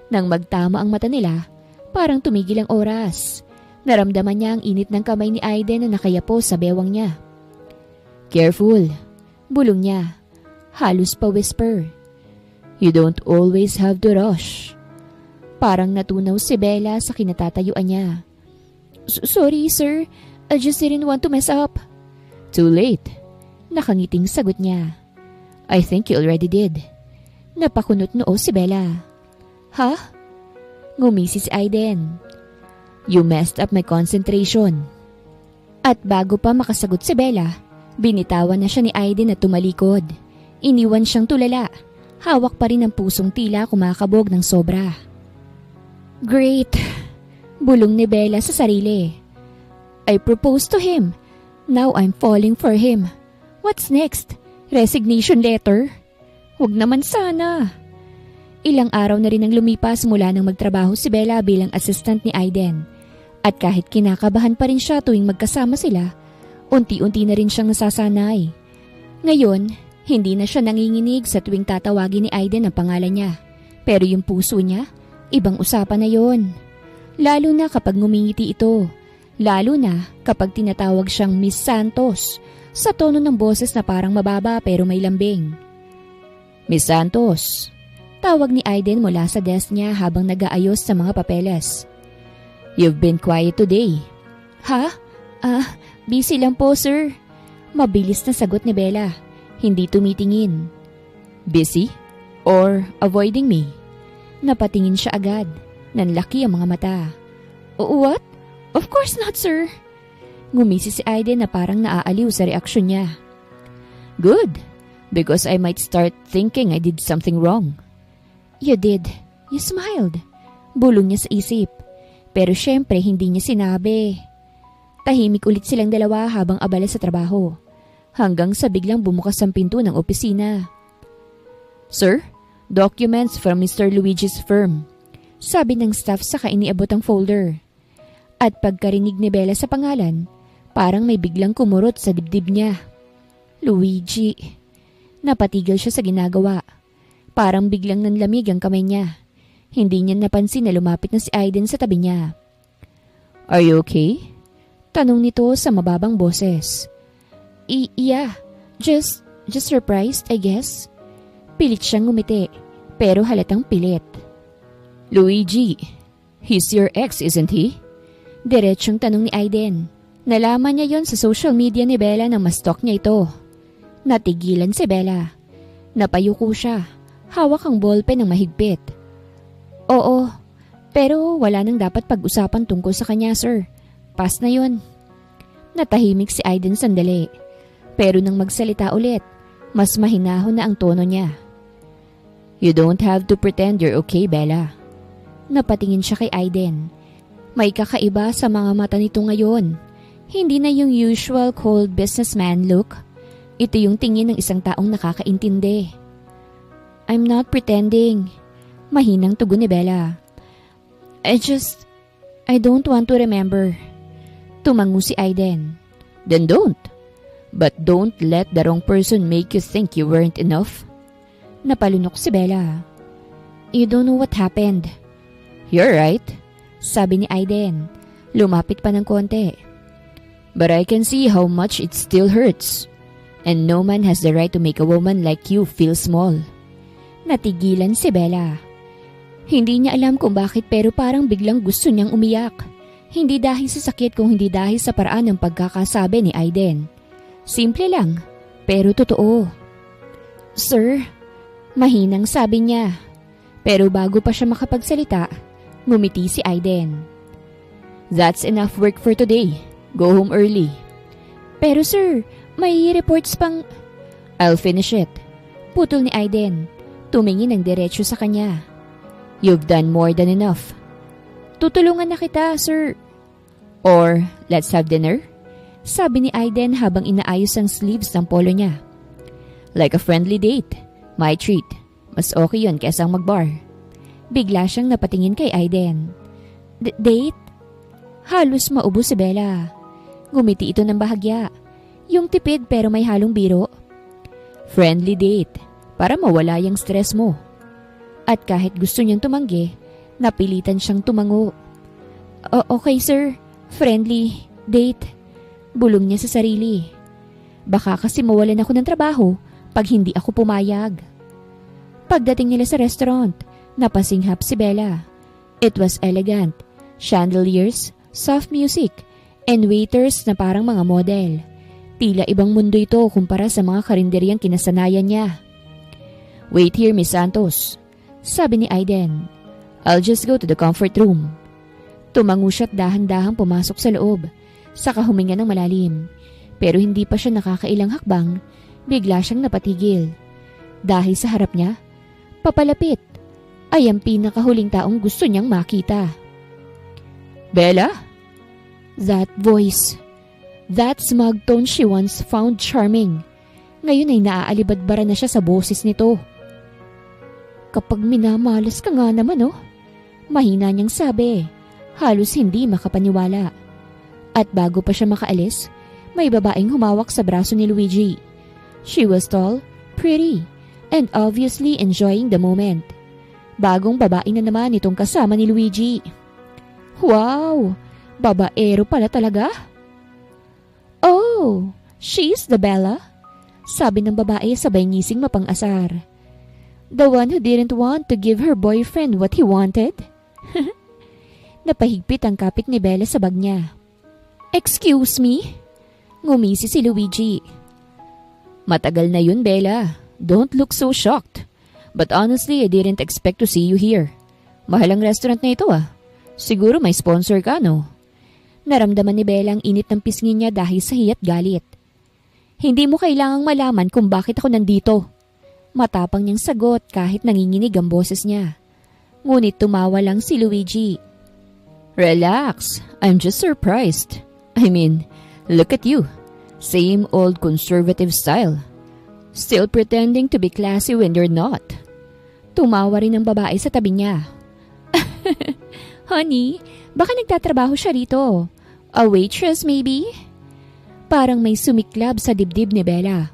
Nang magtama ang mata nila, parang tumigil ang oras. Naramdaman niya ang init ng kamay ni Aiden na nakayapo sa bewang niya. Careful, bulong niya. Halos pa whisper. You don't always have to rush. Parang natunaw si Bella sa kinatatayuan niya. Sorry, sir. I just didn't want to mess up. Too late. Nakangiting sagot niya. I think you already did. Napakunot noo si Bella. Ha? Ngumisi si Aiden. You messed up my concentration. At bago pa makasagot si Bella, binitawan na siya ni Aiden at tumalikod. Iniwan siyang tulala. Hawak pa rin ang pusong tila kumakabog ng sobra. Great! Bulong ni Bella sa sarili. I proposed to him. Now I'm falling for him. What's next? Resignation letter? Huwag naman sana. Ilang araw na rin ang lumipas mula nang magtrabaho si Bella bilang assistant ni Aiden. At kahit kinakabahan pa rin siya tuwing magkasama sila, unti-unti na rin siyang nasasanay. Ngayon, hindi na siya nanginginig sa tuwing tatawagin ni Aiden ang pangalan niya. Pero yung puso niya, ibang usapan na yon. Lalo na kapag ngumingiti ito. Lalo na kapag tinatawag siyang Miss Santos sa tono ng boses na parang mababa pero may lambing. Miss Santos, tawag ni Aiden mula sa desk niya habang nag-aayos sa mga papeles. You've been quiet today. Ha? Busy lang po, sir. Mabilis na sagot ni Bella. Hindi tumitingin. Busy? Or avoiding me? Napatingin siya agad. Nanlaki ang mga mata. What? Of course not, sir. Ngumisi si Aiden na parang naaaliw sa reaksyon niya. Good, because I might start thinking I did something wrong. You did. You smiled. Bulong niya sa isip. Pero syempre hindi niya sinabi. Tahimik ulit silang dalawa habang abala sa trabaho. Hanggang sa biglang bumukas ang pinto ng opisina. "Sir, documents from Mr. Luigi's firm," sabi ng staff saka iniabot ang folder. At pagkarinig ni Bella sa pangalan, parang may biglang kumurot sa dibdib niya. Luigi. Napatigil siya sa ginagawa. Parang biglang nanlamig ang kamay niya. Hindi niya napansin na lumapit na si Aiden sa tabi niya. "Are you okay?" Tanong nito sa mababang boses. Yeah, just surprised, I guess." Pilit siyang ngumiti, pero halatang pilit. "Luigi, he's your ex, isn't he?" Diretsyong tanong ni Aiden. Nalaman niya yon sa social media ni Bella nang ma-stalk niya ito. Natigilan si Bella. Napayuko siya. Hawak ang ballpen ng mahigpit. "Oo, pero wala nang dapat pag-usapan tungkol sa kanya, sir. Pass na yun." Natahimik si Aiden sandali. Pero nang magsalita ulit, mas mahinahon na ang tono niya. "You don't have to pretend you're okay, Bella." Napatingin siya kay Aiden. May kakaiba sa mga mata nito ngayon. Hindi na yung usual cold businessman look. Ito yung tingin ng isang taong nakakaintindi. "I'm not pretending." Mahinang tugon ni Bella. I don't want to remember." Tumango si Aiden. "Then don't. But don't let the wrong person make you think you weren't enough." Napalunok si Bella. "You don't know what happened." "You're right," sabi ni Aiden. Lumapit pa ng konti. "But I can see how much it still hurts. And no man has the right to make a woman like you feel small." Natigilan si Bella. Hindi niya alam kung bakit pero parang biglang gusto niyang umiyak. Hindi dahil sa sakit kung hindi dahil sa paraan ng pagkakasabi ni Aiden. Simple lang, pero totoo. "Sir," mahinang sabi niya. Pero bago pa siya makapagsalita, ngumiti si Aiden. "That's enough work for today. Go home early." "Pero sir, may reports pang..." "I'll finish it." Putol ni Aiden. Tumingin ng diretsyo sa kanya. "You've done more than enough." "Tutulungan na kita, sir." "Or let's have dinner?" Sabi ni Aiden habang inaayos ang sleeves ng polo niya. "Like a friendly date. My treat. Mas okay yun kaysa mag-bar." Bigla siyang napatingin kay Aiden. Date? Halos maubo si Bella. Ngumiti ito ng bahagya. Yung tipid pero may halong biro. "Friendly date. Para mawala yung stress mo." At kahit gusto niyang tumanggi, napilitan siyang tumango. Okay sir. Friendly date." Bulong niya sa sarili. Baka kasi mawalan ako ng trabaho pag hindi ako pumayag. Pagdating nila sa restaurant, napasinghap si Bella. It was elegant. Chandeliers, soft music, and waiters na parang mga model. Tila ibang mundo ito kumpara sa mga karinderyang kinasanayan niya. "Wait here, Miss Santos," sabi ni Aiden. "I'll just go to the comfort room." Tumango siya't dahan-dahang pumasok sa loob. Saka huminga ng malalim. Pero hindi pa siya nakakailang hakbang, bigla siyang napatigil. Dahil sa harap niya, papalapit, ay ang pinakahuling taong gusto niyang makita. "Bella?" That voice. That smug tone she once found charming. Ngayon ay naaalibadbara na siya sa boses nito. "Kapag minamalas ka nga naman oh." Mahina niyang sabi, halos hindi makapaniwala. At bago pa siya makaalis, may babaeng humawak sa braso ni Luigi. She was tall, pretty, and obviously enjoying the moment. Bagong babae na naman itong kasama ni Luigi. Wow! Babaero pala talaga? "Oh, she's the Bella?" Sabi ng babae sabay ngising mapang-asar. "The one who didn't want to give her boyfriend what he wanted?" Napahigpit ang kapit ni Bella sa bag niya. "Excuse me?" Ngumisi si Luigi. "Matagal na yun, Bella. Don't look so shocked. But honestly, I didn't expect to see you here. Mahal ang restaurant na ito ah. Siguro may sponsor ka, no?" Naramdaman ni Bella ang init ng pisngi niya dahil sa hiyat galit. "Hindi mo kailangang malaman kung bakit ako nandito." Matapang niyang sagot kahit nanginginig ang boses niya. Ngunit tumawa lang si Luigi. "Relax. I'm just surprised. I mean, look at you. Same old conservative style. Still pretending to be classy when you're not." Tumawa rin ang babae sa tabi niya. Honey, baka nagtatrabaho siya rito. A waitress maybe? Parang may sumiklab sa dibdib ni Bella.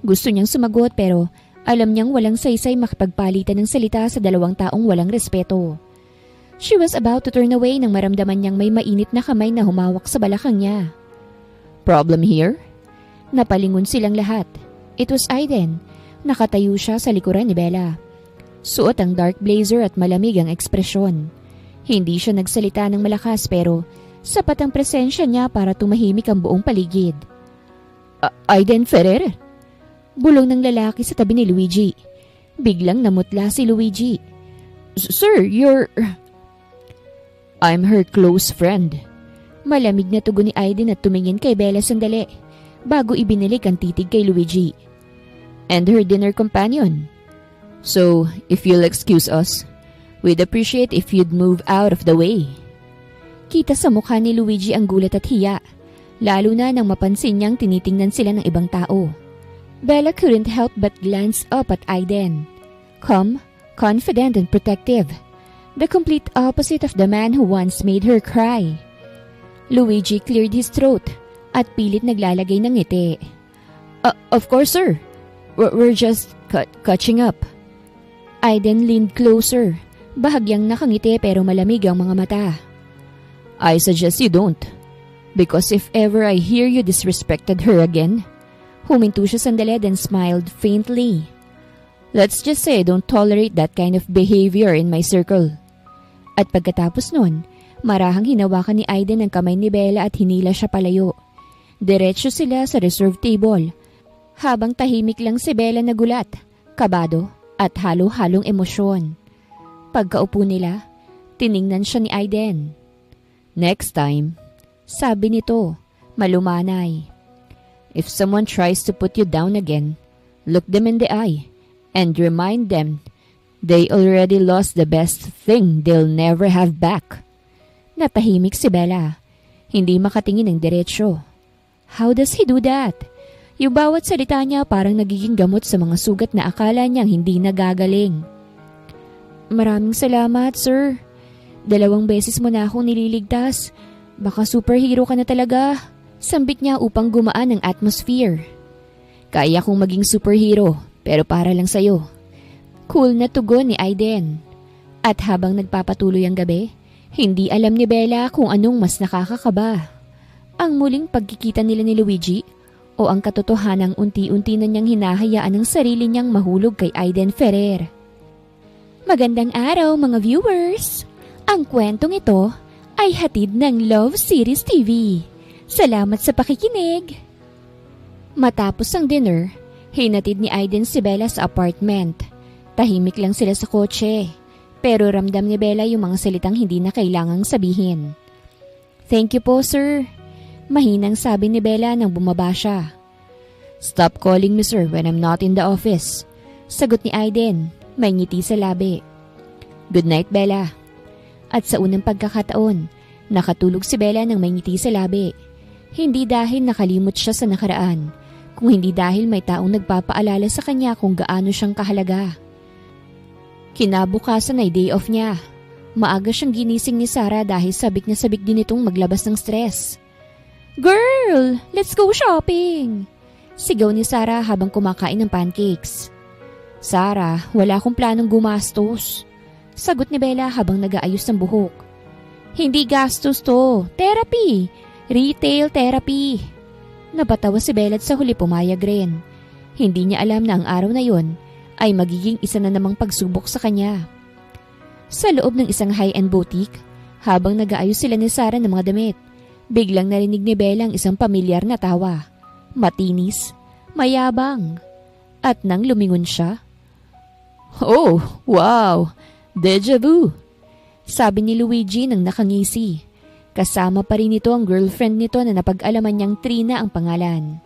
Gusto niyang sumagot pero alam niyang walang saysay makipagpalitan ng salita sa dalawang taong walang respeto. She was about to turn away nang maramdaman niyang may mainit na kamay na humawak sa balakang niya. Problem here? Napalingon silang lahat. It was Aiden. Nakatayo siya sa likuran ni Bella. Suot ang dark blazer at malamig ang ekspresyon. Hindi siya nagsalita ng malakas pero sapat ang presensya niya para tumahimik ang buong paligid. Aiden Ferrer? Bulong ng lalaki sa tabi ni Luigi. Biglang namutla si Luigi. Sir, you're... I'm her close friend. Malamig na tugon ni Aiden at tumingin kay Bella sandali bago ibinalik ang titig kay Luigi. And her dinner companion. So, if you'll excuse us, we'd appreciate if you'd move out of the way. Kita sa mukha ni Luigi ang gulat at hiya, lalo na nang mapansin niyang tinitingnan sila ng ibang tao. Bella couldn't help but glance up at Aiden. Calm, confident and protective. The complete opposite of the man who once made her cry. Luigi cleared his throat at pilit naglalagay ng ngiti. Of course, sir. We're just catching up. Aiden leaned closer. Bahagyang nakangiti pero malamig ang mga mata. I suggest you don't. Because if ever I hear you disrespected her again. Huminto siya sandali then smiled faintly. Let's just say I don't tolerate that kind of behavior in my circle. At pagkatapos nun, marahang hinawakan ni Aiden ang kamay ni Bella at hinila siya palayo. Diretso sila sa reserve table. Habang tahimik lang si Bella nagulat, kabado at halo-halong emosyon. Pagkaupo nila, tiningnan siya ni Aiden. Next time, sabi nito, malumanay. If someone tries to put you down again, look them in the eye and remind them they already lost the best thing they'll never have back. Natahimik si Bella. Hindi makatingin ng diretsyo. How does he do that? Yung bawat salita niya parang nagiging gamot sa mga sugat na akala niyang hindi nagagaling. Maraming salamat, sir. 2 beses mo na akong nililigtas. Baka superhero ka na talaga. Sambit niya upang gumaan ang atmosphere. Kaya kong maging superhero, pero para lang sa'yo. Cool na tugon ni Aiden. At habang nagpapatuloy ang gabi, hindi alam ni Bella kung anong mas nakakakaba. Ang muling pagkikita nila ni Luigi o ang katotohanang unti-unti na niyang hinahayaan ang sarili niyang mahulog kay Aiden Ferrer. Magandang araw mga viewers! Ang kwentong ito ay hatid ng Love Series TV. Salamat sa pakikinig! Matapos ang dinner, hinatid ni Aiden si Bella sa apartment. Tahimik lang sila sa kotse, pero ramdam ni Bella yung mga salitang hindi na kailangang sabihin. Thank you po, sir. Mahinang sabi ni Bella nang bumaba siya. Stop calling me sir when I'm not in the office. Sagot ni Aiden, may ngiti sa labi. Good night, Bella. At sa unang pagkakataon, nakatulog si Bella nang may ngiti sa labi. Hindi dahil nakalimot siya sa nakaraan, kung hindi dahil may taong nagpapaalala sa kanya kung gaano siyang kahalaga. Kinabukasan ay day off niya. Maaga siyang ginising ni Sarah dahil sabik na sabik din itong maglabas ng stress. Girl, let's go shopping! Sigaw ni Sarah habang kumakain ng pancakes. Sarah, wala akong planong gumastos. Sagot ni Bella habang nag-aayos ng buhok. Hindi gastos to, therapy. Retail therapy. Napatawa si Bella at sa huli pumayag rin. Hindi niya alam na ang araw na yon ay magiging isa na namang pagsubok sa kanya. Sa loob ng isang high-end boutique, habang nag-aayos sila ni Sarah ng mga damit, biglang narinig ni Bella ang isang pamilyar na tawa. Matinis, mayabang. At nang lumingon siya, oh, wow! Deja vu! Sabi ni Luigi nang nakangisi. Kasama pa rin ito ang girlfriend nito na napag-alaman niyang Trina ang pangalan.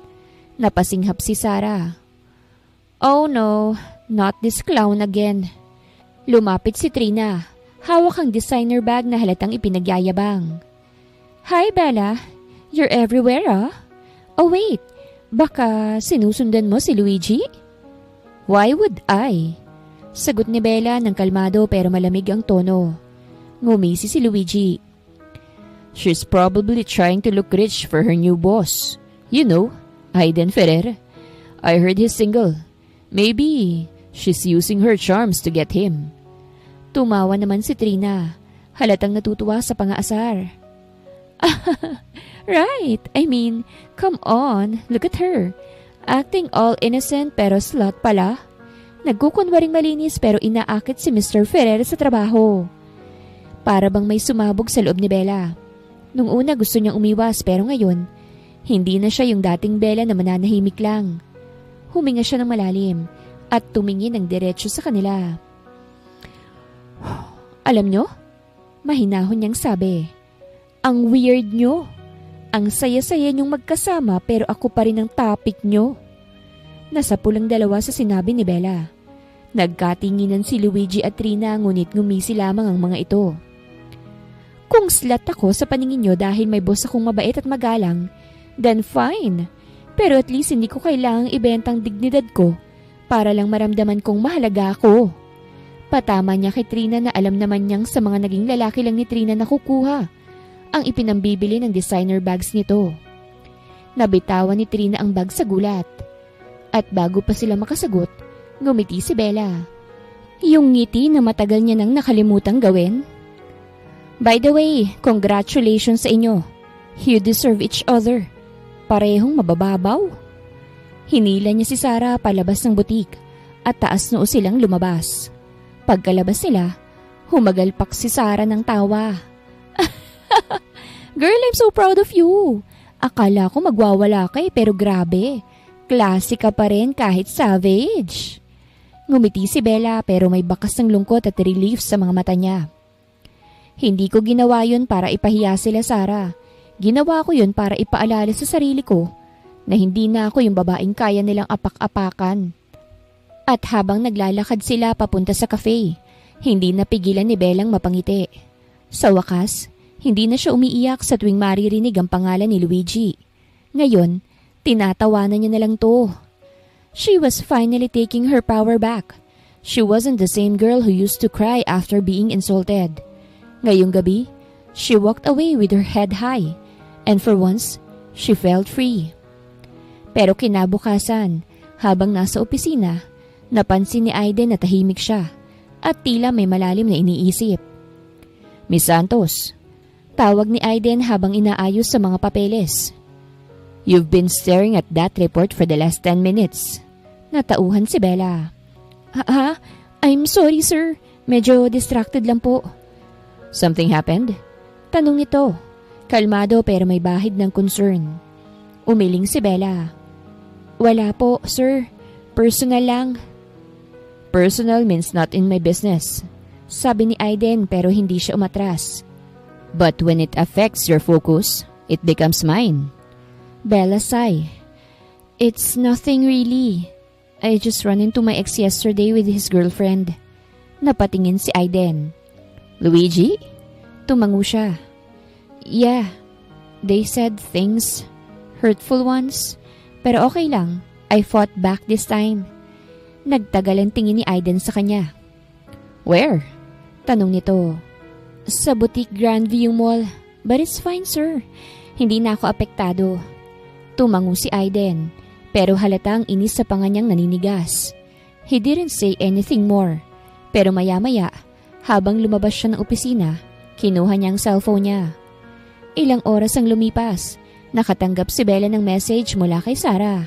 Napasinghap si Sarah. Oh no, not this clown again. Lumapit si Trina. Hawak ang designer bag na halatang ipinagyayabang. Hi Bella, you're everywhere ah? Oh wait, baka sinusundan mo si Luigi? Why would I? Sagot ni Bella ng kalmado pero malamig ang tono. Ngumisi si Luigi. She's probably trying to look rich for her new boss. You know, Aiden Ferrer. I heard he's single. Maybe she's using her charms to get him. Tumawa naman si Trina. Halatang natutuwa sa pangaasar. Right. I mean, come on. Look at her. Acting all innocent pero slut pala. Nagkukunwaring malinis pero inaakit si Mr. Ferrer sa trabaho. Para bang may sumabog sa loob ni Bella. Nung una gusto niyang umiwas pero ngayon, hindi na siya yung dating Bella na mananahimik lang. Huminga siya ng malalim at tumingin ng diretso sa kanila. Alam nyo? Mahinahon niyang sabi. Ang weird nyo. Ang saya-saya niyong magkasama pero ako pa rin ang topic nyo. Nasapulang dalawa sa sinabi ni Bella. Nagkatinginan si Luigi at Trina ngunit ngumisi lamang ang mga ito. Kung slut ako sa paningin nyo dahil may boss akong mabait at magalang, then fine. Pero at least hindi ko kailangang ibentang dignidad ko para lang maramdaman kong mahalaga ako. Patama niya kay Trina na alam naman niyang sa mga naging lalaki lang ni Trina nakukuha ang ipinambibili ng designer bags nito. Nabitawan ni Trina ang bag sa gulat. At bago pa sila makasagot, ngumiti si Bella. Yung ngiti na matagal niya nang nakalimutang gawin. By the way, congratulations sa inyo. You deserve each other. Parehong mabababaw. Hinila niya si Sarah palabas ng butik at taas noo silang lumabas. Pagkalabas nila, humagalpak si Sarah ng tawa. Girl, I'm so proud of you. Akala ko magwawala ka pero grabe. Klase ka pa rin kahit savage. Ngumiti si Bella pero may bakas ng lungkot at relief sa mga mata niya. Hindi ko ginawa yun para ipahiya sila, Sarah. Ginawa ko yun para ipaalala sa sarili ko na hindi na ako yung babaeng kaya nilang apak-apakan. At habang naglalakad sila papunta sa cafe, hindi napigilan ni Bellang mapangiti. Sa wakas, hindi na siya umiiyak sa tuwing maririnig ang pangalan ni Luigi. Ngayon, tinatawanan niya na lang to. She was finally taking her power back. She wasn't the same girl who used to cry after being insulted. Ngayong gabi, she walked away with her head high, and for once, she felt free. Pero kinabukasan, habang nasa opisina, napansin ni Aiden na tahimik siya at tila may malalim na iniisip. Miss Santos, tawag ni Aiden habang inaayos sa mga papeles. You've been staring at that report for the last 10 minutes. Natauhan si Bella. I'm sorry, sir. Medyo distracted lang po. Something happened? Tanong nito. Kalmado pero may bahid ng concern. Umiling si Bella. Wala po, sir. Personal lang. Personal means not in my business. Sabi ni Aiden pero hindi siya umatras. But when it affects your focus, it becomes mine. Bella sighed. It's nothing really. I just ran into my ex yesterday with his girlfriend. Napatingin si Aiden. Luigi? Tumango siya. Yeah, they said things, hurtful ones, pero okay lang. I fought back this time. Nagtagal ang tingin ni Aiden sa kanya. Where? Tanong nito. Sa boutique Grandview Mall. But it's fine, sir. Hindi na ako apektado. Tumango si Aiden, pero halatang inis sa panga niyang naninigas. He didn't say anything more. Pero maya-maya, habang lumabas siya ng opisina, kinuha niya ang cellphone niya. Ilang oras ang lumipas, nakatanggap si Bella ng message mula kay Sarah.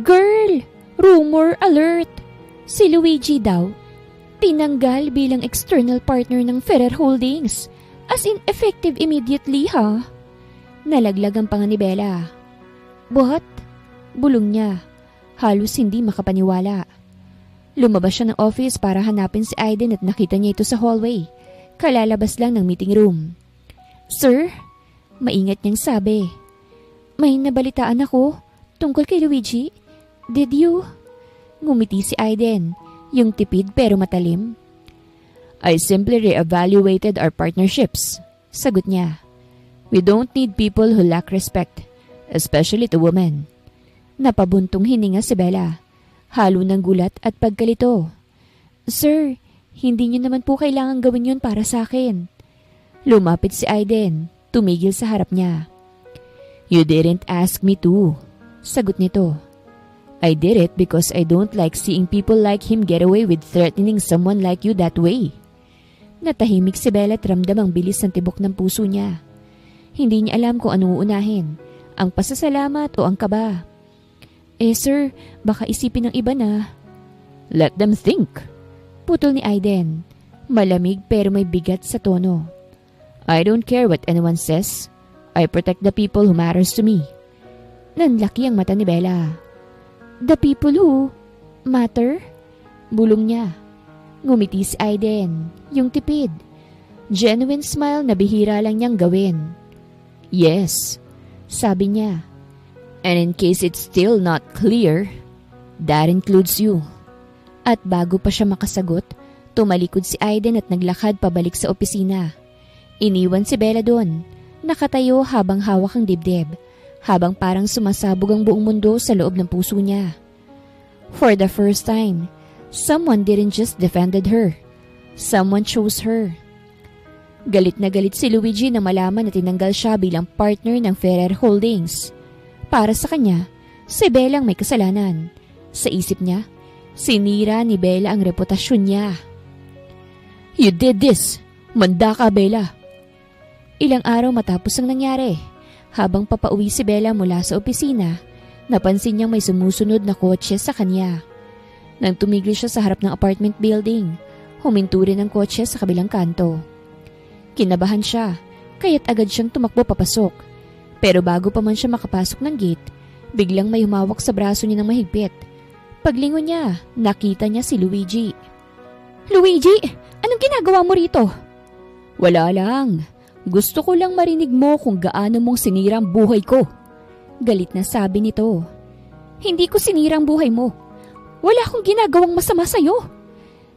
Girl! Rumor alert! Si Luigi daw, tinanggal bilang external partner ng Ferrer Holdings. As in effective immediately, ha? Nalaglag ang panga ni Bella. What? Bulong niya. Halos hindi makapaniwala. Lumabas siya ng office para hanapin si Aiden at nakita niya ito sa hallway. Kalalabas lang ng meeting room. Sir? Maingat niyang sabi. May nabalitaan ako tungkol kay Luigi. Did you? Ngumiti si Aiden, yung tipid pero matalim. I simply re-evaluated our partnerships. Sagot niya. We don't need people who lack respect, especially to women. Napabuntong hininga si Bella. Halo ng gulat at pagkalito. Sir, hindi niyo naman po kailangan gawin yun para sa akin. Lumapit si Aiden, tumigil sa harap niya. You didn't ask me to, sagot nito. I did it because I don't like seeing people like him get away with threatening someone like you that way. Natahimik si Bella at ramdam ang bilis ng tibok ng puso niya. Hindi niya alam kung anong uunahin, ang pasasalamat o ang kaba. Sir, baka isipin ng iba na. Let them think. Putol ni Aiden. Malamig pero may bigat sa tono. I don't care what anyone says. I protect the people who matters to me. Nanlaki ang mata ni Bella. The people who matter? Bulong niya. Ngumiti si Aiden, yung tipid. Genuine smile na bihira lang niyang gawin. Yes, sabi niya. And in case it's still not clear, that includes you. At bago pa siya makasagot, tumalikod si Aiden at naglakad pabalik sa opisina. Iniwan si Bella doon, nakatayo habang hawak ang dibdib, habang parang sumasabog ang buong mundo sa loob ng puso niya. For the first time, someone didn't just defended her. Someone chose her. Galit na galit si Luigi na malaman na tinanggal siya bilang partner ng Ferrer Holdings. Para sa kanya, si Bella ang may kasalanan. Sa isip niya, sinira ni Bella ang reputasyon niya. You did this! Manda ka, Bella! Ilang araw matapos ang nangyari, habang papauwi si Bella mula sa opisina, napansin niyang may sumusunod na kotse sa kanya. Nang tumigil siya sa harap ng apartment building, huminto rin ang kotse sa kabilang kanto. Kinabahan siya, kaya't agad siyang tumakbo papasok. Pero bago pa man siya makapasok ng gate, biglang may humawak sa braso niya ng mahigpit. Paglingon niya, nakita niya si Luigi. Luigi, anong ginagawa mo rito? Wala lang. Gusto ko lang marinig mo kung gaano mong sinira ang buhay ko. Galit na sabi nito. Hindi ko sinira ang buhay mo. Wala akong ginagawang masama sa'yo.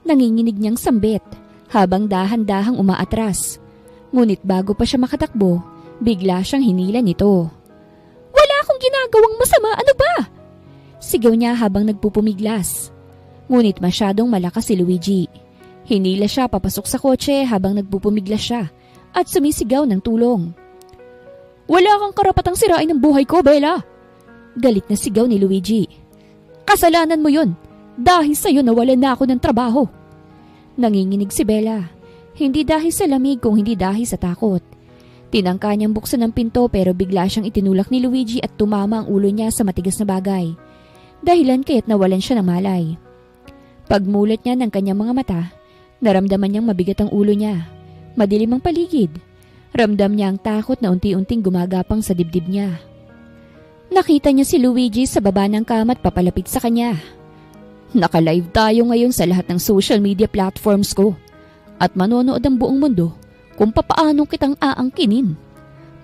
Nanginginig niyang sambit habang dahan-dahang umaatras. Ngunit bago pa siya makatakbo, bigla siyang hinila nito. Wala akong ginagawang masama, ano ba? Sigaw niya habang nagpupumiglas. Ngunit masyadong malakas si Luigi. Hinila siya papasok sa kotse habang nagpupumiglas siya at sumisigaw ng tulong. Wala kang karapatang sirain ang buhay ko, Bella! Galit na sigaw ni Luigi. Kasalanan mo yun! Dahil sa'yo nawalan na ako ng trabaho! Nanginginig si Bella. Hindi dahil sa lamig kung hindi dahil sa takot. Tinangka niyang buksan ang pinto pero bigla siyang itinulak ni Luigi at tumama ang ulo niya sa matigas na bagay. Dahilan kaya't nawalan siya ng malay. Pagmulat niya ng kanyang mga mata, naramdaman niyang mabigat ang ulo niya. Madilim ang paligid. Ramdam niya ang takot na unti-unting gumagapang sa dibdib niya. Nakita niya si Luigi sa baba ng kama at papalapit sa kanya. Naka-live tayo ngayon sa lahat ng social media platforms ko at manonood ang buong mundo kung papaano kitang aangkinin.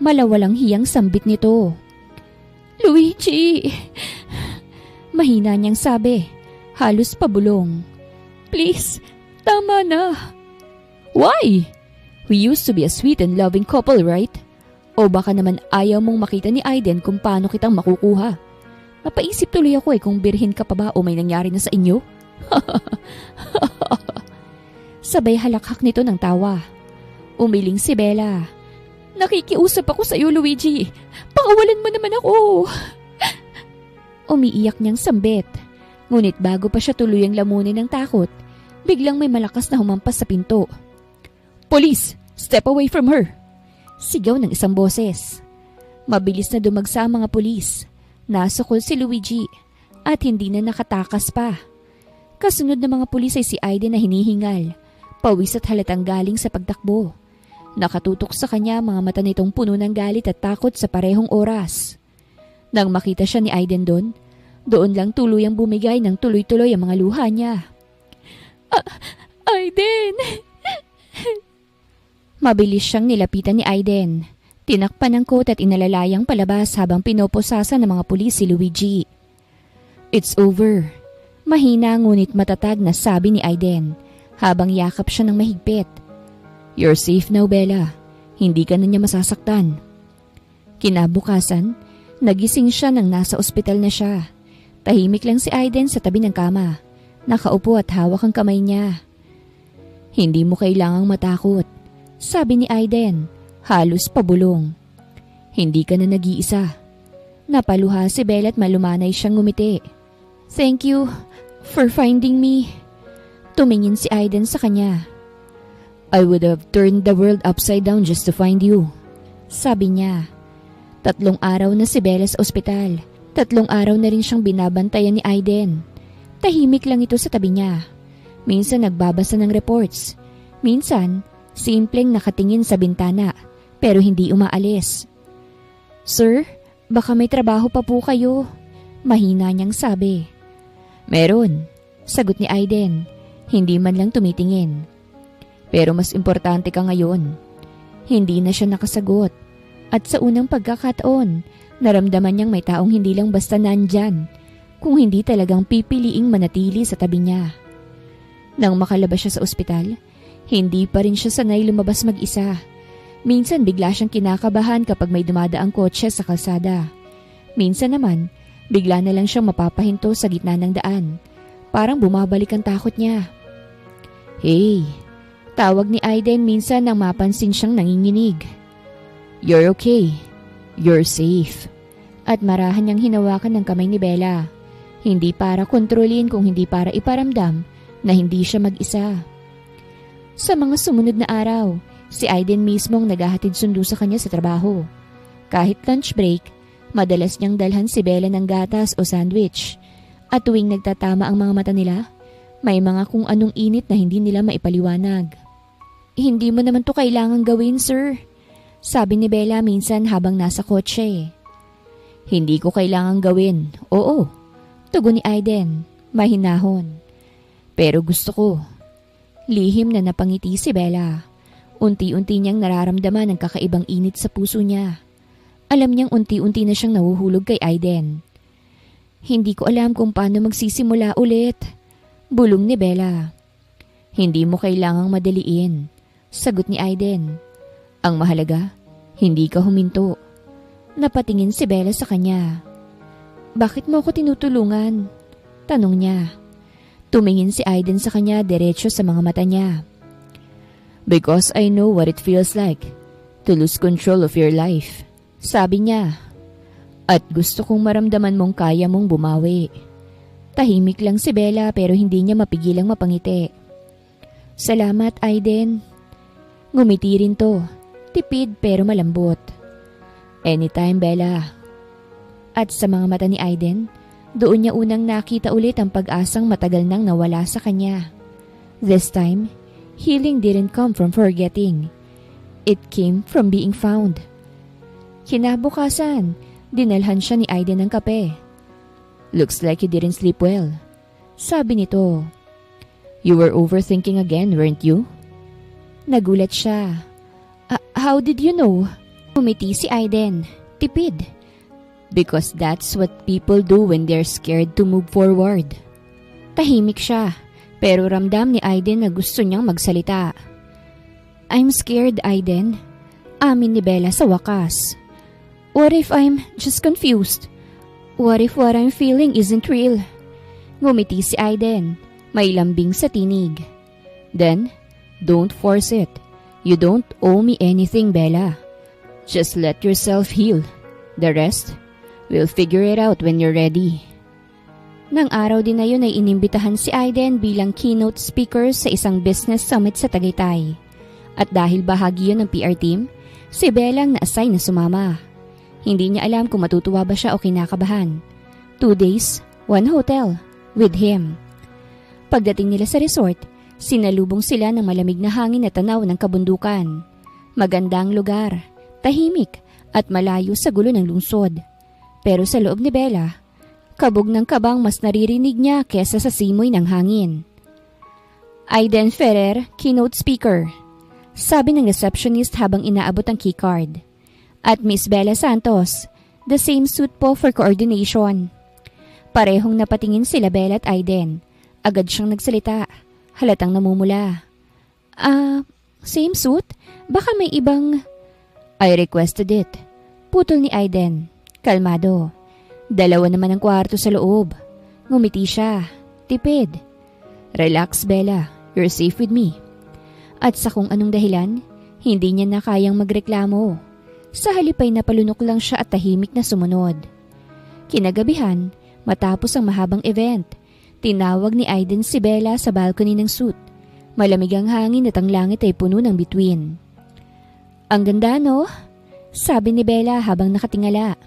Malawalang hiyang sambit nito. Luigi! Mahina niyang sabi, halos pabulong. Please, tama na. Why? We used to be a sweet and loving couple, right? O baka naman ayaw mong makita ni Aiden kung paano kitang makukuha. Napaisip tuloy ako kung birhin ka pa ba o may nangyari na sa inyo. Sabay halakhak nito ng tawa. Umiling si Bella. Nakikiusap ako sa iyo, Luigi. Pakawalan mo naman ako. Umiiyak niyang sambit. Ngunit bago pa siya tuluyang lamunin ng takot, biglang may malakas na humampas sa pinto. Police! Step away from her! Sigaw ng isang boses. Mabilis na dumagsa ang mga pulis. Nasukol si Luigi at hindi na nakatakas pa. Kasunod ng mga pulis ay si Aiden na hinihingal. Pawis at halatang galing sa pagtakbo. Nakatutok sa kanya mga mata nitong puno ng galit at takot sa parehong oras. Nang makita siya ni Aiden doon lang tuluyang bumigay ng tuloy-tuloy ang mga luha niya. Aiden! Mabilis siyang nilapitan ni Aiden. Tinakpan ng coat at inalalayang palabas habang pinoposasa ng mga pulis si Luigi. It's over. Mahina ngunit matatag na sabi ni Aiden habang yakap siya ng mahigpit. You're safe now, Bella. Hindi ka na niya masasaktan. Kinabukasan, nagising siya nang nasa ospital na siya. Tahimik lang si Aiden sa tabi ng kama. Nakaupo at hawak ang kamay niya. Hindi mo kailangang matakot, sabi ni Aiden, halos pabulong. Hindi ka na nag-iisa. Napaluha si Bella at malumanay siyang ngumiti. Thank you for finding me. Tumingin si Aiden sa kanya. I would have turned the world upside down just to find you, sabi niya. 3 araw na si Bella sa ospital. 3 araw na rin siyang binabantayan ni Aiden. Tahimik lang ito sa tabi niya. Minsan nagbabasa ng reports. Minsan, simpleng nakatingin sa bintana, pero hindi umaalis. Sir, baka may trabaho pa po kayo, mahina niyang sabi. Meron, sagot ni Aiden, hindi man lang tumitingin. Pero mas importante ka ngayon. Hindi na siya nakasagot. At sa unang pagkakataon, naramdaman niyang may taong hindi lang basta nandyan, kung hindi talagang pipiliing manatili sa tabi niya. Nang makalabas siya sa ospital, hindi pa rin siya sanay lumabas mag-isa. Minsan bigla siyang kinakabahan kapag may dumadaang kotse sa kalsada. Minsan naman, bigla na lang siyang mapapahinto sa gitna ng daan. Parang bumabalik ang takot niya. Hey! Tawag ni Aiden minsan nang mapansin siyang nanginginig. You're okay. You're safe. At marahan niyang hinawakan ng kamay ni Bella. Hindi para kontrolin kung hindi para iparamdam na hindi siya mag-isa. Sa mga sumunod na araw, si Aiden mismong naghahatid sundo sa kanya sa trabaho. Kahit lunch break, madalas niyang dalhan si Bella ng gatas o sandwich. At tuwing nagtatama ang mga mata nila, may mga kung anong init na hindi nila maipaliwanag. Hindi mo naman to kailangang gawin, sir, sabi ni Bella minsan habang nasa kotse. Hindi ko kailangang gawin, oo, tugon ni Aiden, mahinahon. Pero gusto ko. Lihim na napangiti si Bella. Unti-unti niyang nararamdaman ang kakaibang init sa puso niya. Alam niyang unti-unti na siyang nahuhulog kay Aiden. Hindi ko alam kung paano magsisimula ulit, bulong ni Bella. Hindi mo kailangang madaliin, sagot ni Aiden. Ang mahalaga, hindi ka huminto. Napatingin si Bella sa kanya. Bakit mo ako tinutulungan? Tanong niya. Tumingin si Aiden sa kanya diretso sa mga mata niya. Because I know what it feels like to lose control of your life, sabi niya. At gusto kong maramdaman mong kaya mong bumawi. Tahimik lang si Bella pero hindi niya mapigilang mapangiti. Salamat, Aiden. Ngumiti rin to, tipid pero malambot. Anytime, Bella. At sa mga mata ni Aiden, doon niya unang nakita ulit ang pag-asang matagal nang nawala sa kanya. This time, healing didn't come from forgetting. It came from being found. Kinabukasan, dinalhan siya ni Aiden ng kape. Looks like you didn't sleep well, sabi nito. You were overthinking again, weren't you? Nagulat siya. How did you know? Umiti si Aiden, tipid. Because that's what people do when they're scared to move forward. Tahimik siya, pero ramdam ni Aiden na gusto niyang magsalita. I'm scared, Aiden. Amin ni Bella sa wakas. What if I'm just confused? What if what I'm feeling isn't real? Ngumiti si Aiden, may lambing sa tinig. Then, don't force it. You don't owe me anything, Bella. Just let yourself heal. The rest, we'll figure it out when you're ready. Nang araw din na yun ay inimbitahan si Aiden bilang keynote speaker sa isang business summit sa Tagaytay. At dahil bahagi yun ng PR team, si Bella ang na-assign na sumama. Hindi niya alam kung matutuwa ba siya o kinakabahan. 2 days, 1 hotel, with him. Pagdating nila sa resort, sinalubong sila ng malamig na hangin na tanaw ng kabundukan. Magandang lugar, tahimik at malayo sa gulo ng lungsod. Pero sa loob ni Bella, kabog ng kabang mas naririnig niya kesa sa simoy ng hangin. Aiden Ferrer, keynote speaker, sabi ng receptionist habang inaabot ang keycard. At Miss Bella Santos, the same suit po for coordination. Parehong napatingin sila Bella at Aiden. Agad siyang nagsalita. Halatang namumula. Same suit? Baka may ibang... I requested it. Putol ni Aiden. Kalmado. 2 naman ang kwarto sa loob. Ngumiti siya. Tipid. Relax, Bella. You're safe with me. At sa kung anong dahilan, hindi niya na kayang magreklamo. Sa halip ay napalunok lang siya at tahimik na sumunod. Kinagabihan, matapos ang mahabang event, tinawag ni Aiden si Bella sa balcony ng suite. Malamig ang hangin at ang langit ay puno ng bituin. Ang ganda, no? Sabi ni Bella habang nakatingala.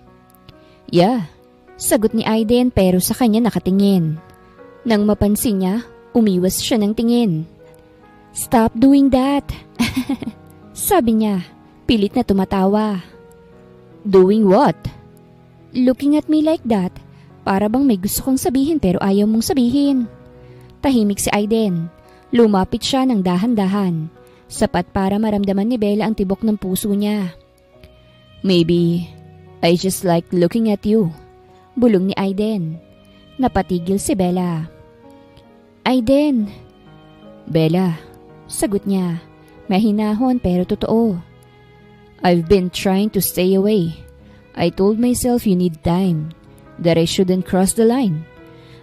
Yeah, sagot ni Aiden pero sa kanya nakatingin. Nang mapansin niya, umiwas siya ng tingin. Stop doing that. Sabi niya, pilit na tumatawa. Doing what? Looking at me like that, para bang may gusto kong sabihin pero ayaw mong sabihin. Tahimik si Aiden. Lumapit siya ng dahan-dahan. Sapat para maramdaman ni Bella ang tibok ng puso niya. Maybe, I just like looking at you. Bulong ni Aiden. Napatigil si Bella. Aiden. Bella, sagot niya. Mahinahon pero totoo. I've been trying to stay away. I told myself you need time, that I shouldn't cross the line.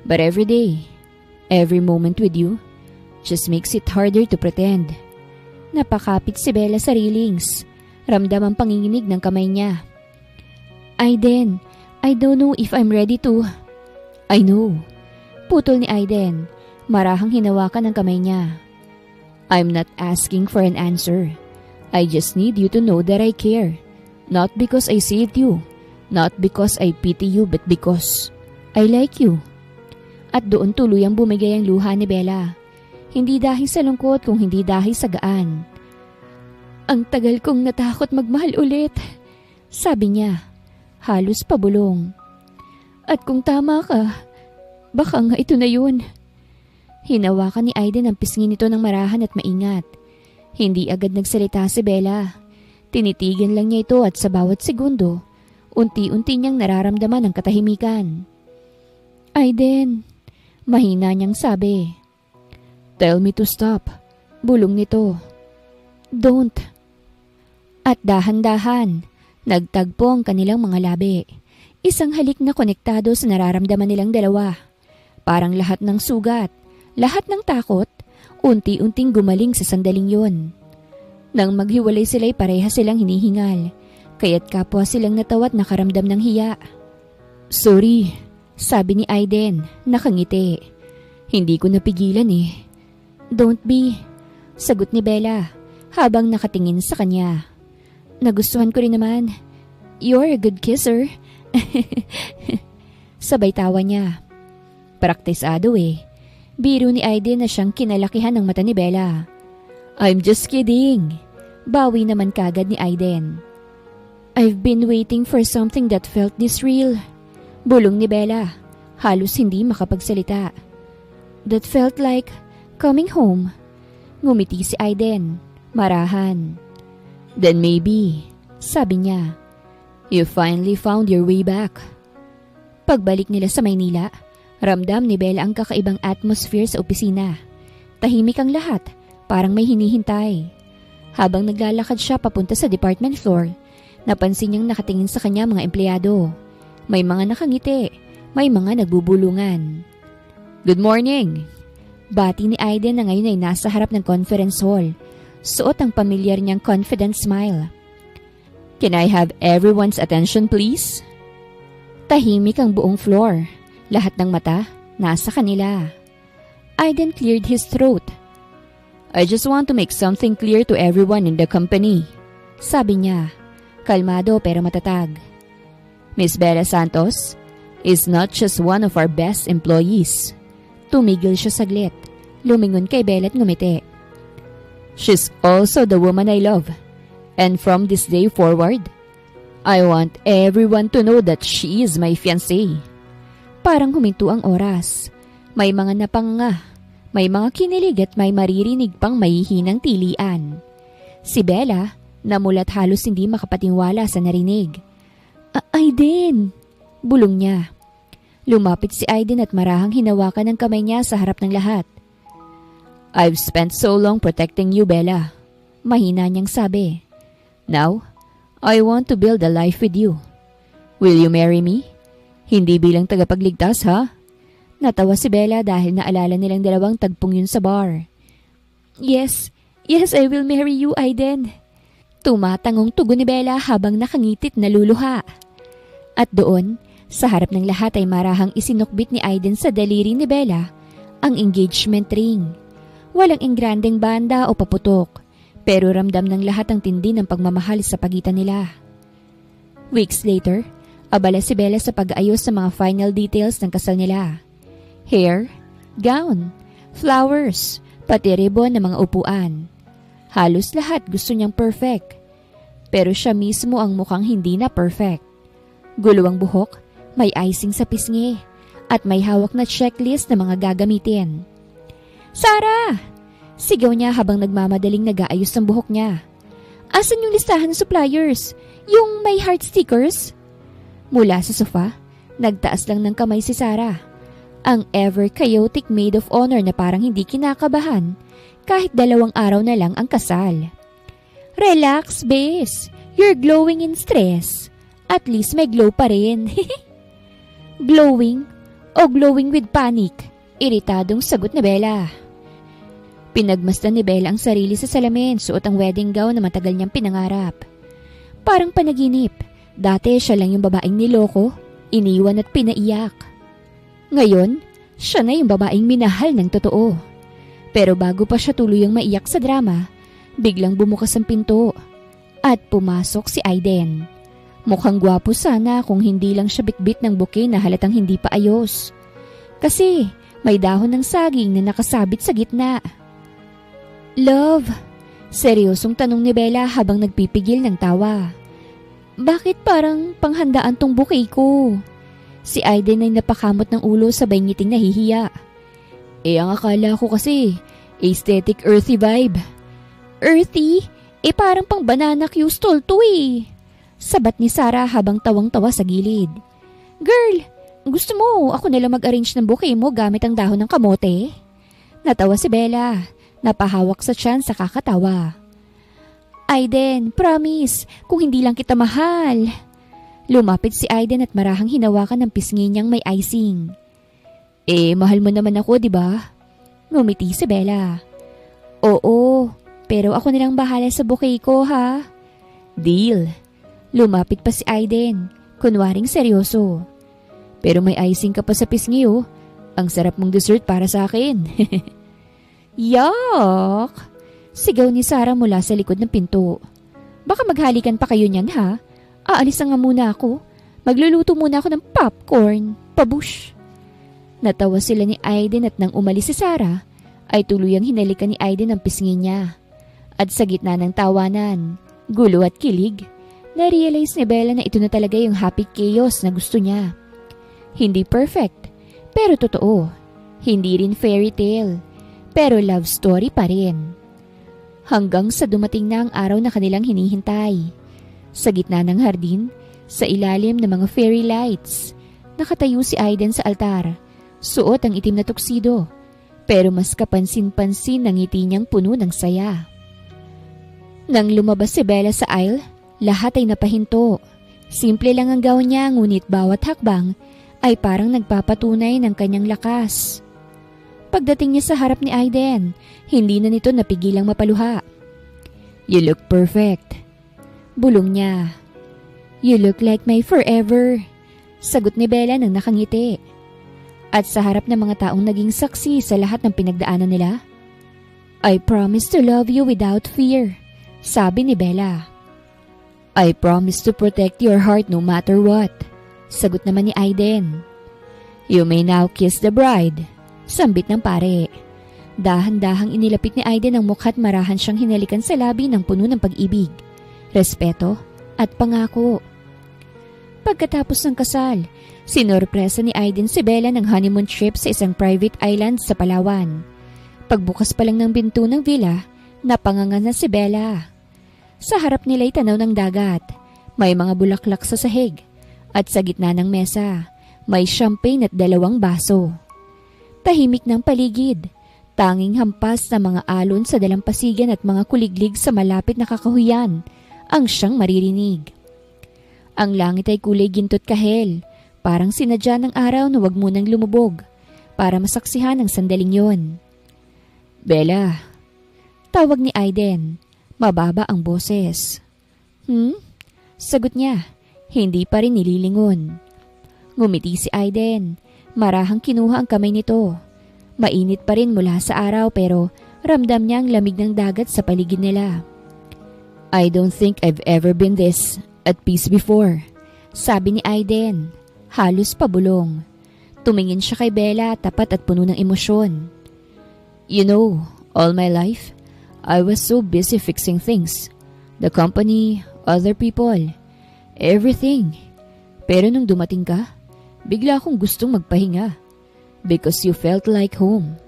But every day, every moment with you, just makes it harder to pretend. Napakapit si Bella sa railings. Ramdam ang panginginig ng kamay niya. Aiden, I don't know if I'm ready to. I know. Putol ni Aiden. Marahang hinawakan ang kamay niya. I'm not asking for an answer. I just need you to know that I care. Not because I saved you. Not because I pity you, but because I like you. At doon tuluyang bumigay ang luha ni Bella. Hindi dahil sa lungkot kung hindi dahil sa gaan. Ang tagal kong natakot magmahal ulit, sabi niya, halos pabulong. At kung tama ka, baka nga ito na yun. Hinawakan ni Aiden ang pisngi nito ng marahan at maingat. Hindi agad nagsalita si Bella. Tinitigan lang niya ito at sa bawat segundo, unti-unti niyang nararamdaman ang katahimikan. Aiden, mahina niyang sabi. Tell me to stop. Bulong nito. Don't. At dahan-dahan, nagtagpo ang kanilang mga labi. Isang halik na konektado sa nararamdaman nilang dalawa. Parang lahat ng sugat, lahat ng takot, unti-unting gumaling sa sandaling yon. Nang maghiwalay sila'y pareha silang hinihingal, kaya't kapwa silang natawa at nakaramdam ng hiya. Sorry, sabi ni Aiden, nakangiti. Hindi ko napigilan eh. Don't be, sagot ni Bella habang nakatingin sa kanya. Nagustuhan ko rin naman. You're a good kisser. Sabay tawa niya. Praktisado eh. Biro ni Aiden na siyang kinalakihan ng mata ni Bella. I'm just kidding. Bawi naman kagad ni Aiden. I've been waiting for something that felt this real. Bulong ni Bella, halos hindi makapagsalita. That felt like coming home. Ngumiti si Aiden, marahan. Then maybe, sabi niya, you finally found your way back. Pagbalik nila sa Maynila, ramdam ni Bella ang kakaibang atmosphere sa opisina. Tahimik ang lahat, parang may hinihintay. Habang naglalakad siya papunta sa department floor, napansin niyang nakatingin sa kanya mga empleyado. May mga nakangiti, may mga nagbubulungan. Good morning! Bati ni Aiden na ngayon ay nasa harap ng conference hall. Suot ang pamilyar niyang confident smile. Can I have everyone's attention please? Tahimik ang buong floor. Lahat ng mata nasa kanila. Aiden cleared his throat. I just want to make something clear to everyone in the company. Sabi niya, kalmado pero matatag. Miss Bella Santos is not just one of our best employees. Tumigil siya saglit. Lumingon kay Bella at ngumiti. She's also the woman I love. And from this day forward, I want everyone to know that she is my fiancé. Parang huminto ang oras. May mga napanga, may mga kinilig at may maririnig pang mahihinang tilian. Si Bella, namulat halos hindi makapatingwala sa narinig. Aiden! Bulong niya. Lumapit si Aiden at marahang hinawakan ang kamay niya sa harap ng lahat. I've spent so long protecting you, Bella. Mahina niyang sabi. Now, I want to build a life with you. Will you marry me? Hindi bilang tagapagligtas, ha? Natawa si Bella dahil naalala nilang dalawang tagpong yun sa bar. Yes, I will marry you, Aiden. Tumatangong tugon ni Bella habang nakangitit na luluha. At doon, sa harap ng lahat ay marahang isinukbit ni Aiden sa daliri ni Bella ang engagement ring. Walang ingrandeng banda o paputok, pero ramdam ng lahat ang tindi ng pagmamahal sa pagitan nila. Weeks later, abala si Bella sa pag-ayos sa mga final details ng kasal nila. Hair, gown, flowers, pati ribbon ng mga upuan. Halos lahat gusto niyang perfect. Pero siya mismo ang mukhang hindi na perfect. Gulo ang buhok, may icing sa pisngi, at may hawak na checklist na mga gagamitin. Sarah! Sigaw niya habang nagmamadaling nag-aayos ng buhok niya. Asan yung listahan ng suppliers? Yung may heart stickers? Mula sa sofa, nagtaas lang ng kamay si Sarah. Ang ever-chaotic maid of honor na parang hindi kinakabahan kahit 2 araw na lang ang kasal. Relax, bes. You're glowing in stress. At least may glow pa rin. Glowing o glowing with panic? Iritadong sagot ni Bella. Pinagmasdan ni Bella ang sarili sa salamin, suot ang wedding gown na matagal niyang pinangarap. Parang panaginip. Dati siya lang yung babaeng niloko, iniwan at pinaiyak. Ngayon, siya na yung babaeng minahal ng totoo. Pero bago pa siya tuluyang maiyak sa drama, biglang bumukas ang pinto at pumasok si Aiden. Mukhang gwapo sana kung hindi lang siya bitbit ng bouquet na halatang hindi pa ayos. Kasi may dahon ng saging na nakasabit sa gitna. Love, seryosong tanong ni Bella habang nagpipigil ng tawa. Bakit parang panghandaan tong bouquet ko? Si Aiden ay napakamot ng ulo sabay ngiting nahihiya. Ang akala ko kasi, aesthetic earthy vibe. Earthy? Parang pang banana Q stall to eh. Sabat ni Sarah habang tawang-tawa sa gilid. Girl, gusto mo ako nalang mag-arrange ng bouquet mo gamit ang dahon ng kamote? Natawa si Bella, napahawak sa tiyan sa kakatawa. Aiden, promise, kung hindi lang kita mahal. Lumapit si Aiden at marahang hinawakan ng pisngi niyang may icing. Mahal mo naman ako, di ba? Ngumiti si Bella. Oo, pero ako nilang bahala sa bouquet ko, ha? Deal. Lumapit pa si Aiden, kunwaring seryoso. Pero may icing ka pa sa pisngi, oh. Ang sarap mong dessert para sa akin. Yuck! Sigaw ni Sarah mula sa likod ng pinto. Baka maghalikan pa kayo niyan, ha? Aalis na nga muna ako. Magluluto muna ako ng popcorn. Pabush! Natawa sila ni Aiden at nang umalis si Sarah, ay tuluyang hinalikan ni Aiden ang pisngi niya. At sa gitna ng tawanan, gulo at kilig, na-realize ni Bella na ito na talaga yung happy chaos na gusto niya. Hindi perfect, pero totoo. Hindi rin fairy tale, pero love story pa rin. Hanggang sa dumating na ang araw na kanilang hinihintay. Sa gitna ng hardin, sa ilalim ng mga fairy lights, nakatayo si Aiden sa altar, suot ang itim na tuksido, pero mas kapansin-pansin ang ngiti niyang puno ng saya. Nang lumabas si Bella sa aisle, lahat ay napahinto. Simple lang ang gown niya, ngunit bawat hakbang ay parang nagpapatunay ng kanyang lakas. Pagdating niya sa harap ni Aiden, hindi na nito napigilang mapaluha. You look perfect. Bulong niya. You look like my forever. Sagot ni Bella nang nakangiti. At sa harap ng mga taong naging saksi sa lahat ng pinagdaanan nila, I promise to love you without fear. Sabi ni Bella. I promise to protect your heart no matter what. Sagot naman ni Aiden. You may now kiss the bride. Sambit ng pare. Dahan-dahang inilapit ni Aiden ang mukha at marahan siyang hinalikan sa labi ng puno ng pag-ibig, respeto at pangako. Pagkatapos ng kasal, sinorpresa ni Aiden si Bella ng honeymoon trip sa isang private island sa Palawan. Pagbukas pa lang ng binto ng villa, napanganga na si Bella. Sa harap nila'y tanaw ng dagat, may mga bulaklak sa sahig, at sa gitna ng mesa, may champagne at 2 baso. Tahimik ng paligid, tanging hampas na mga alon sa dalampasigan at mga kuliglig sa malapit na kakahuyan ang siyang maririnig. Ang langit ay kulay ginto't kahel, parang sinadya ng araw na wag munang lumubog, para masaksihan ang sandaling yon. Bella. Tawag ni Aiden. Mababa ang boses. Sagot niya. Hindi pa rin nililingon. Ngumiti si Aiden. Marahang kinuha ang kamay nito. Mainit pa rin mula sa araw pero ramdam niya ang lamig ng dagat sa paligid nila. I don't think I've ever been this at peace before. Sabi ni Aiden. Halos pabulong. Tumingin siya kay Bella, tapat at puno ng emosyon. You know, all my life, I was so busy fixing things. The company, other people, everything. Pero nung dumating ka, bigla akong gustong magpahinga. Because you felt like home.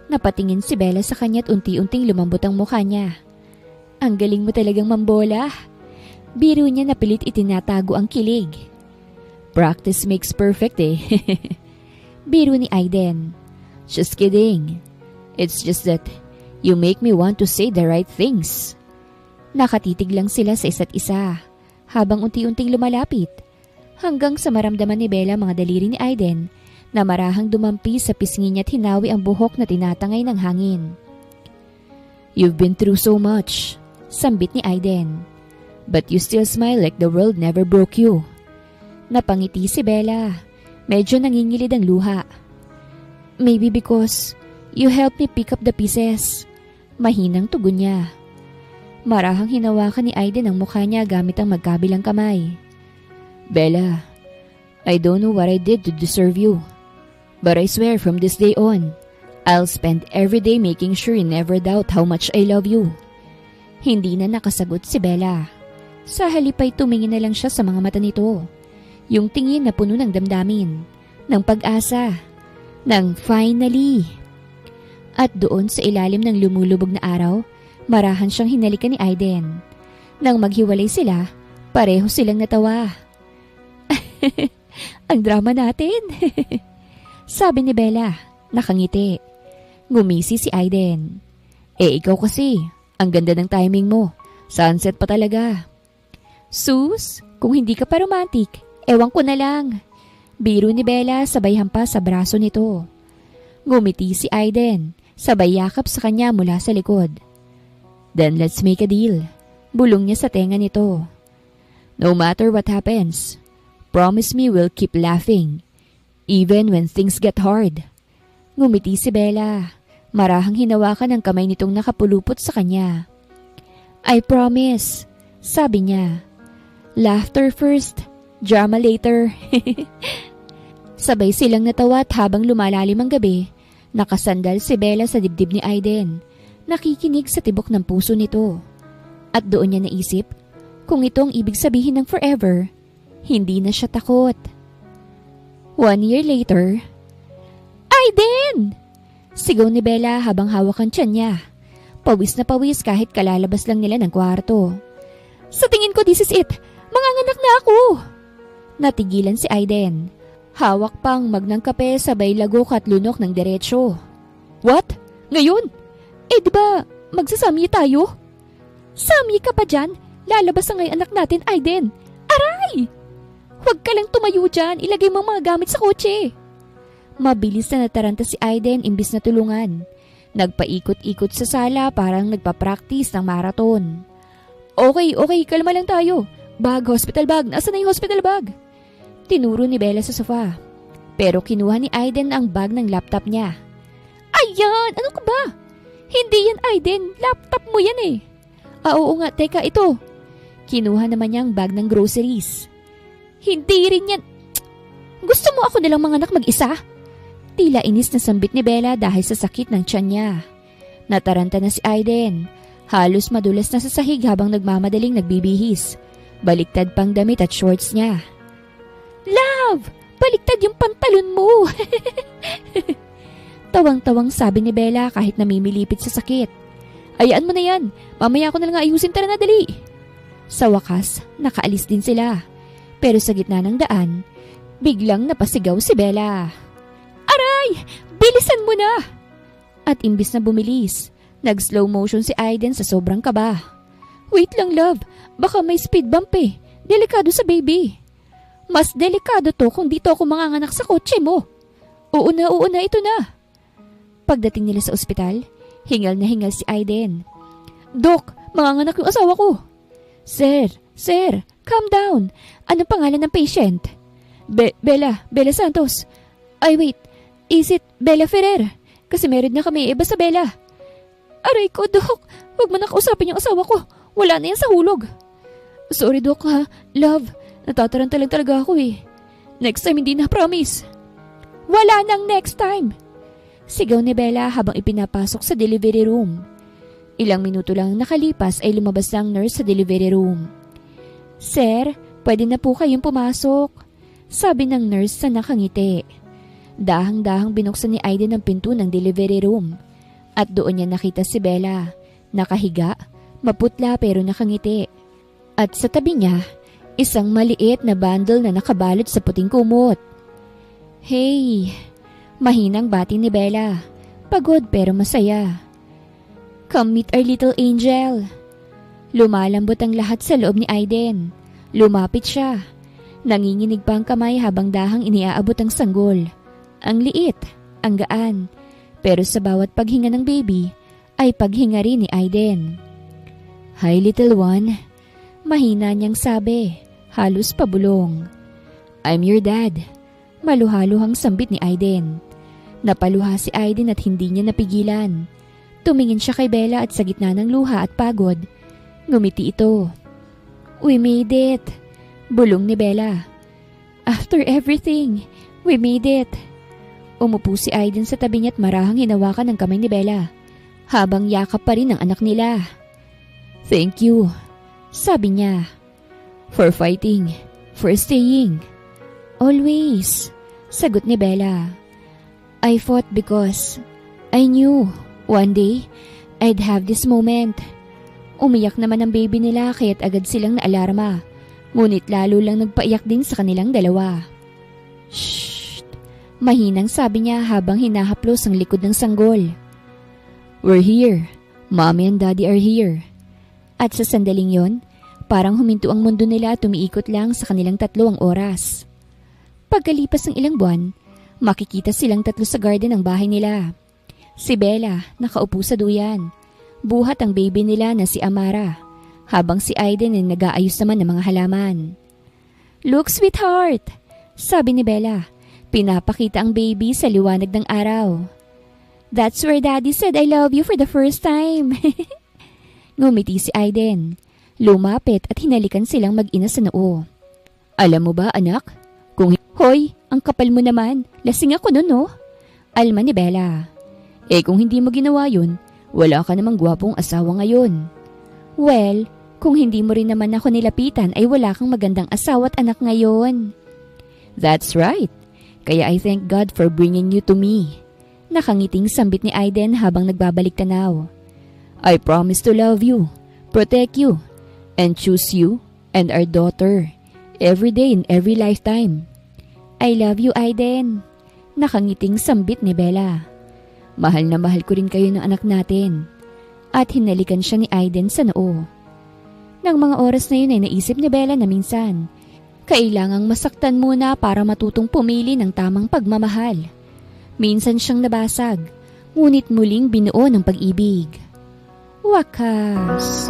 Napatingin si Bella sa kanya at unti-unting lumambot ang mukha niya. Ang galing mo talagang mambola. Biro niya na pilit itinatago ang kilig. Practice makes perfect eh. Biro ni Aiden. Just kidding. It's just that you make me want to say the right things. Nakatitig lang sila sa isa't isa habang unti-unting lumalapit hanggang sa maramdaman ni Bella mga daliri ni Aiden na marahang dumampi sa pisngi niya at hinawi ang buhok na tinatangay ng hangin. You've been through so much, sambit ni Aiden. But you still smile like the world never broke you. Napangiti si Bella. Medyo nangingilid ang luha. Maybe because you helped me pick up the pieces. Mahinang tugon niya. Marahang hinawakan ni Aiden ang mukha niya gamit ang magkabilang kamay. Bella, I don't know what I did to deserve you. But I swear from this day on, I'll spend every day making sure you never doubt how much I love you. Hindi na nakasagot si Bella. Sa halip ay tumingin na lang siya sa mga mata nito. Yung tingin na puno ng damdamin, ng pag-asa, ng finally. At doon sa ilalim ng lumulubog na araw, marahan siyang hinalikan ni Aiden. Nang maghiwalay sila, pareho silang natawa. Ang drama natin. Sabi ni Bella, nakangiti. Ngumisi si Aiden. Ikaw kasi, ang ganda ng timing mo. Sunset pa talaga. Sus, kung hindi ka pa romantic, ewan ko na lang. Biro ni Bella sabay hampas sa braso nito. Ngumiti si Aiden, sabay yakap sa kanya mula sa likod. Then let's make a deal. Bulong niya sa tenga nito. No matter what happens, promise me we'll keep laughing, even when things get hard. Ngumiti si Bella. Marahang hinawakan ang kamay nitong nakapulupot sa kanya. I promise, sabi niya. Laughter first, drama later. Sabay silang natawa at habang lumalalim ang gabi, nakasandal si Bella sa dibdib ni Aiden, nakikinig sa tibok ng puso nito. At doon niya naisip, kung ito ang ibig sabihin ng forever, hindi na siya takot. 1 year later, Aiden! Sigaw ni Bella habang hawak ang tiyan niya. Pawis na pawis kahit kalalabas lang nila ng kwarto. Sa tingin ko this is it. Manganganak na ako. Natigilan si Aiden. Hawak pang magnang kape sabay lagok at lunok ng diretsyo. What? Ngayon? Diba magsasamyi tayo? Samyi ka pa dyan? Lalabas na ngayon anak natin, Aiden. Aray! Huwag ka lang tumayo dyan. Ilagay mo mga gamit sa kotse. Mabilis na nataranta si Aiden imbis na tulungan. Nagpaikot-ikot sa sala parang nagpa-practice ng marathon. Okay, kalma lang tayo. Bag, hospital bag. Nasaan na yung hospital bag? Tinuro ni Bella sa sofa. Pero kinuha ni Aiden ang bag ng laptop niya. Ayan! Ano ka ba? Hindi yan, Aiden. Laptop mo yan eh. Oo nga, teka, ito. Kinuha naman niya ang bag ng groceries. Hindi rin yan. Gusto mo ako nilang mga anak mag-isa? Tila inis na sambit ni Bella dahil sa sakit ng tiyan niya. Nataranta na si Aiden. Halos madulas na sa sahig habang nagmamadaling nagbibihis. Baliktad pang damit at shorts niya. Love! Baliktad yung pantalon mo! Tawang-tawang sabi ni Bella kahit namimilipit sa sakit. Ayaan mo na yan. Mamaya ko na lang ayusin, tara na dali. Sa wakas, nakaalis din sila. Pero sa gitna ng daan, biglang napasigaw si Bella. Aray! Bilisan mo na! At imbis na bumilis, nag-slow motion si Aiden sa sobrang kaba. Wait lang, love. Baka may speed bump eh. Delikado sa baby. Mas delikado to kung dito ako manganganak sa kotse mo. Oo na, ito na. Pagdating nila sa ospital, hingal na hingal si Aiden. Dok, manganganak yung asawa ko. Sir, calm down. Anong pangalan ng patient? Bella Santos. Ay wait, is it Bella Ferrer? Kasi married na kami, basta Bella. Aray ko, Dok. Huwag mo nakausapin yung asawa ko. Wala na yan sa hulog. Sorry, Dok ha. Love, natataranta lang talaga ako eh. Next time hindi na, promise. Wala nang next time. Sigaw ni Bella habang ipinapasok sa delivery room. Ilang minuto lang nakalipas ay lumabas na ang nurse sa delivery room. Sir, pwede na po kayong pumasok. Sabi ng nurse sa nakangiti. Dahang-dahang binuksan ni Aiden ang pinto ng delivery room. At doon niya nakita si Bella, nakahiga, maputla pero nakangiti. At sa tabi niya, isang maliit na bundle na nakabalot sa puting kumot. Hey, mahinang bati ni Bella. Pagod pero masaya. Come meet our little angel. Lumalambot ang lahat sa loob ni Aiden. Lumapit siya. Nanginginig pa ang kamay habang dahang iniaabot ang sanggol. Ang liit, ang gaan. Pero sa bawat paghinga ng baby, ay paghinga rin ni Aiden. Hi little one. Mahina niyang sabi, halos pabulong. I'm your dad. Maluhaluhang sambit ni Aiden. Napaluha si Aiden at hindi niya napigilan. Tumingin siya kay Bella at sa gitna ng luha at pagod, ngumiti ito. We made it. Bulong ni Bella. After everything, we made it. Umupo si Aiden sa tabi niya at marahang hinawakan ang kamay ni Bella, habang yakap pa rin ang anak nila. Thank you, sabi niya. For fighting, for staying. Always, sagot ni Bella. I fought because I knew one day I'd have this moment. Umiyak naman ang baby nila kaya't agad silang naalarma. Ngunit lalo lang nagpaiyak din sa kanilang dalawa. Shh! Mahinang sabi niya habang hinahaplos ang likod ng sanggol. We're here. Mommy and Daddy are here. At sa sandaling yon, parang huminto ang mundo nila at umiikot lang sa kanilang tatlo ang oras. Pagkalipas ng ilang buwan, makikita silang tatlo sa garden ng bahay nila. Si Bella, nakaupo sa duyan. Buhat ang baby nila na si Amara, habang si Aiden ay nag-aayos naman ng mga halaman. Look, sweetheart, sabi ni Bella. Pinapakita ang baby sa liwanag ng araw. That's where Daddy said I love you for the first time. Ngumiti si Aiden. Lumapit at hinalikan silang mag-ina sa noo. Alam mo ba, anak? Hoy, ang kapal mo naman. Lasing ako nun, no? Alma ni Bella. Kung hindi mo ginawa yun, wala ka namang gwapong asawa ngayon. Well, kung hindi mo rin naman ako nilapitan ay wala kang magandang asawa at anak ngayon. That's right. Kaya I thank God for bringing you to me. Nakangiting sambit ni Aiden habang nagbabalik tanaw. I promise to love you, protect you, and choose you and our daughter every day in every lifetime. I love you, Aiden. Nakangiting sambit ni Bella. Mahal na mahal ko rin kayo ng anak natin. At hinalikan siya ni Aiden sa noo. Nang mga oras na yun ay naisip ni Bella na minsan, kailangang masaktan muna para matutong pumili ng tamang pagmamahal. Minsan siyang nabasag, ngunit muling binuo ng pag-ibig. Wakas!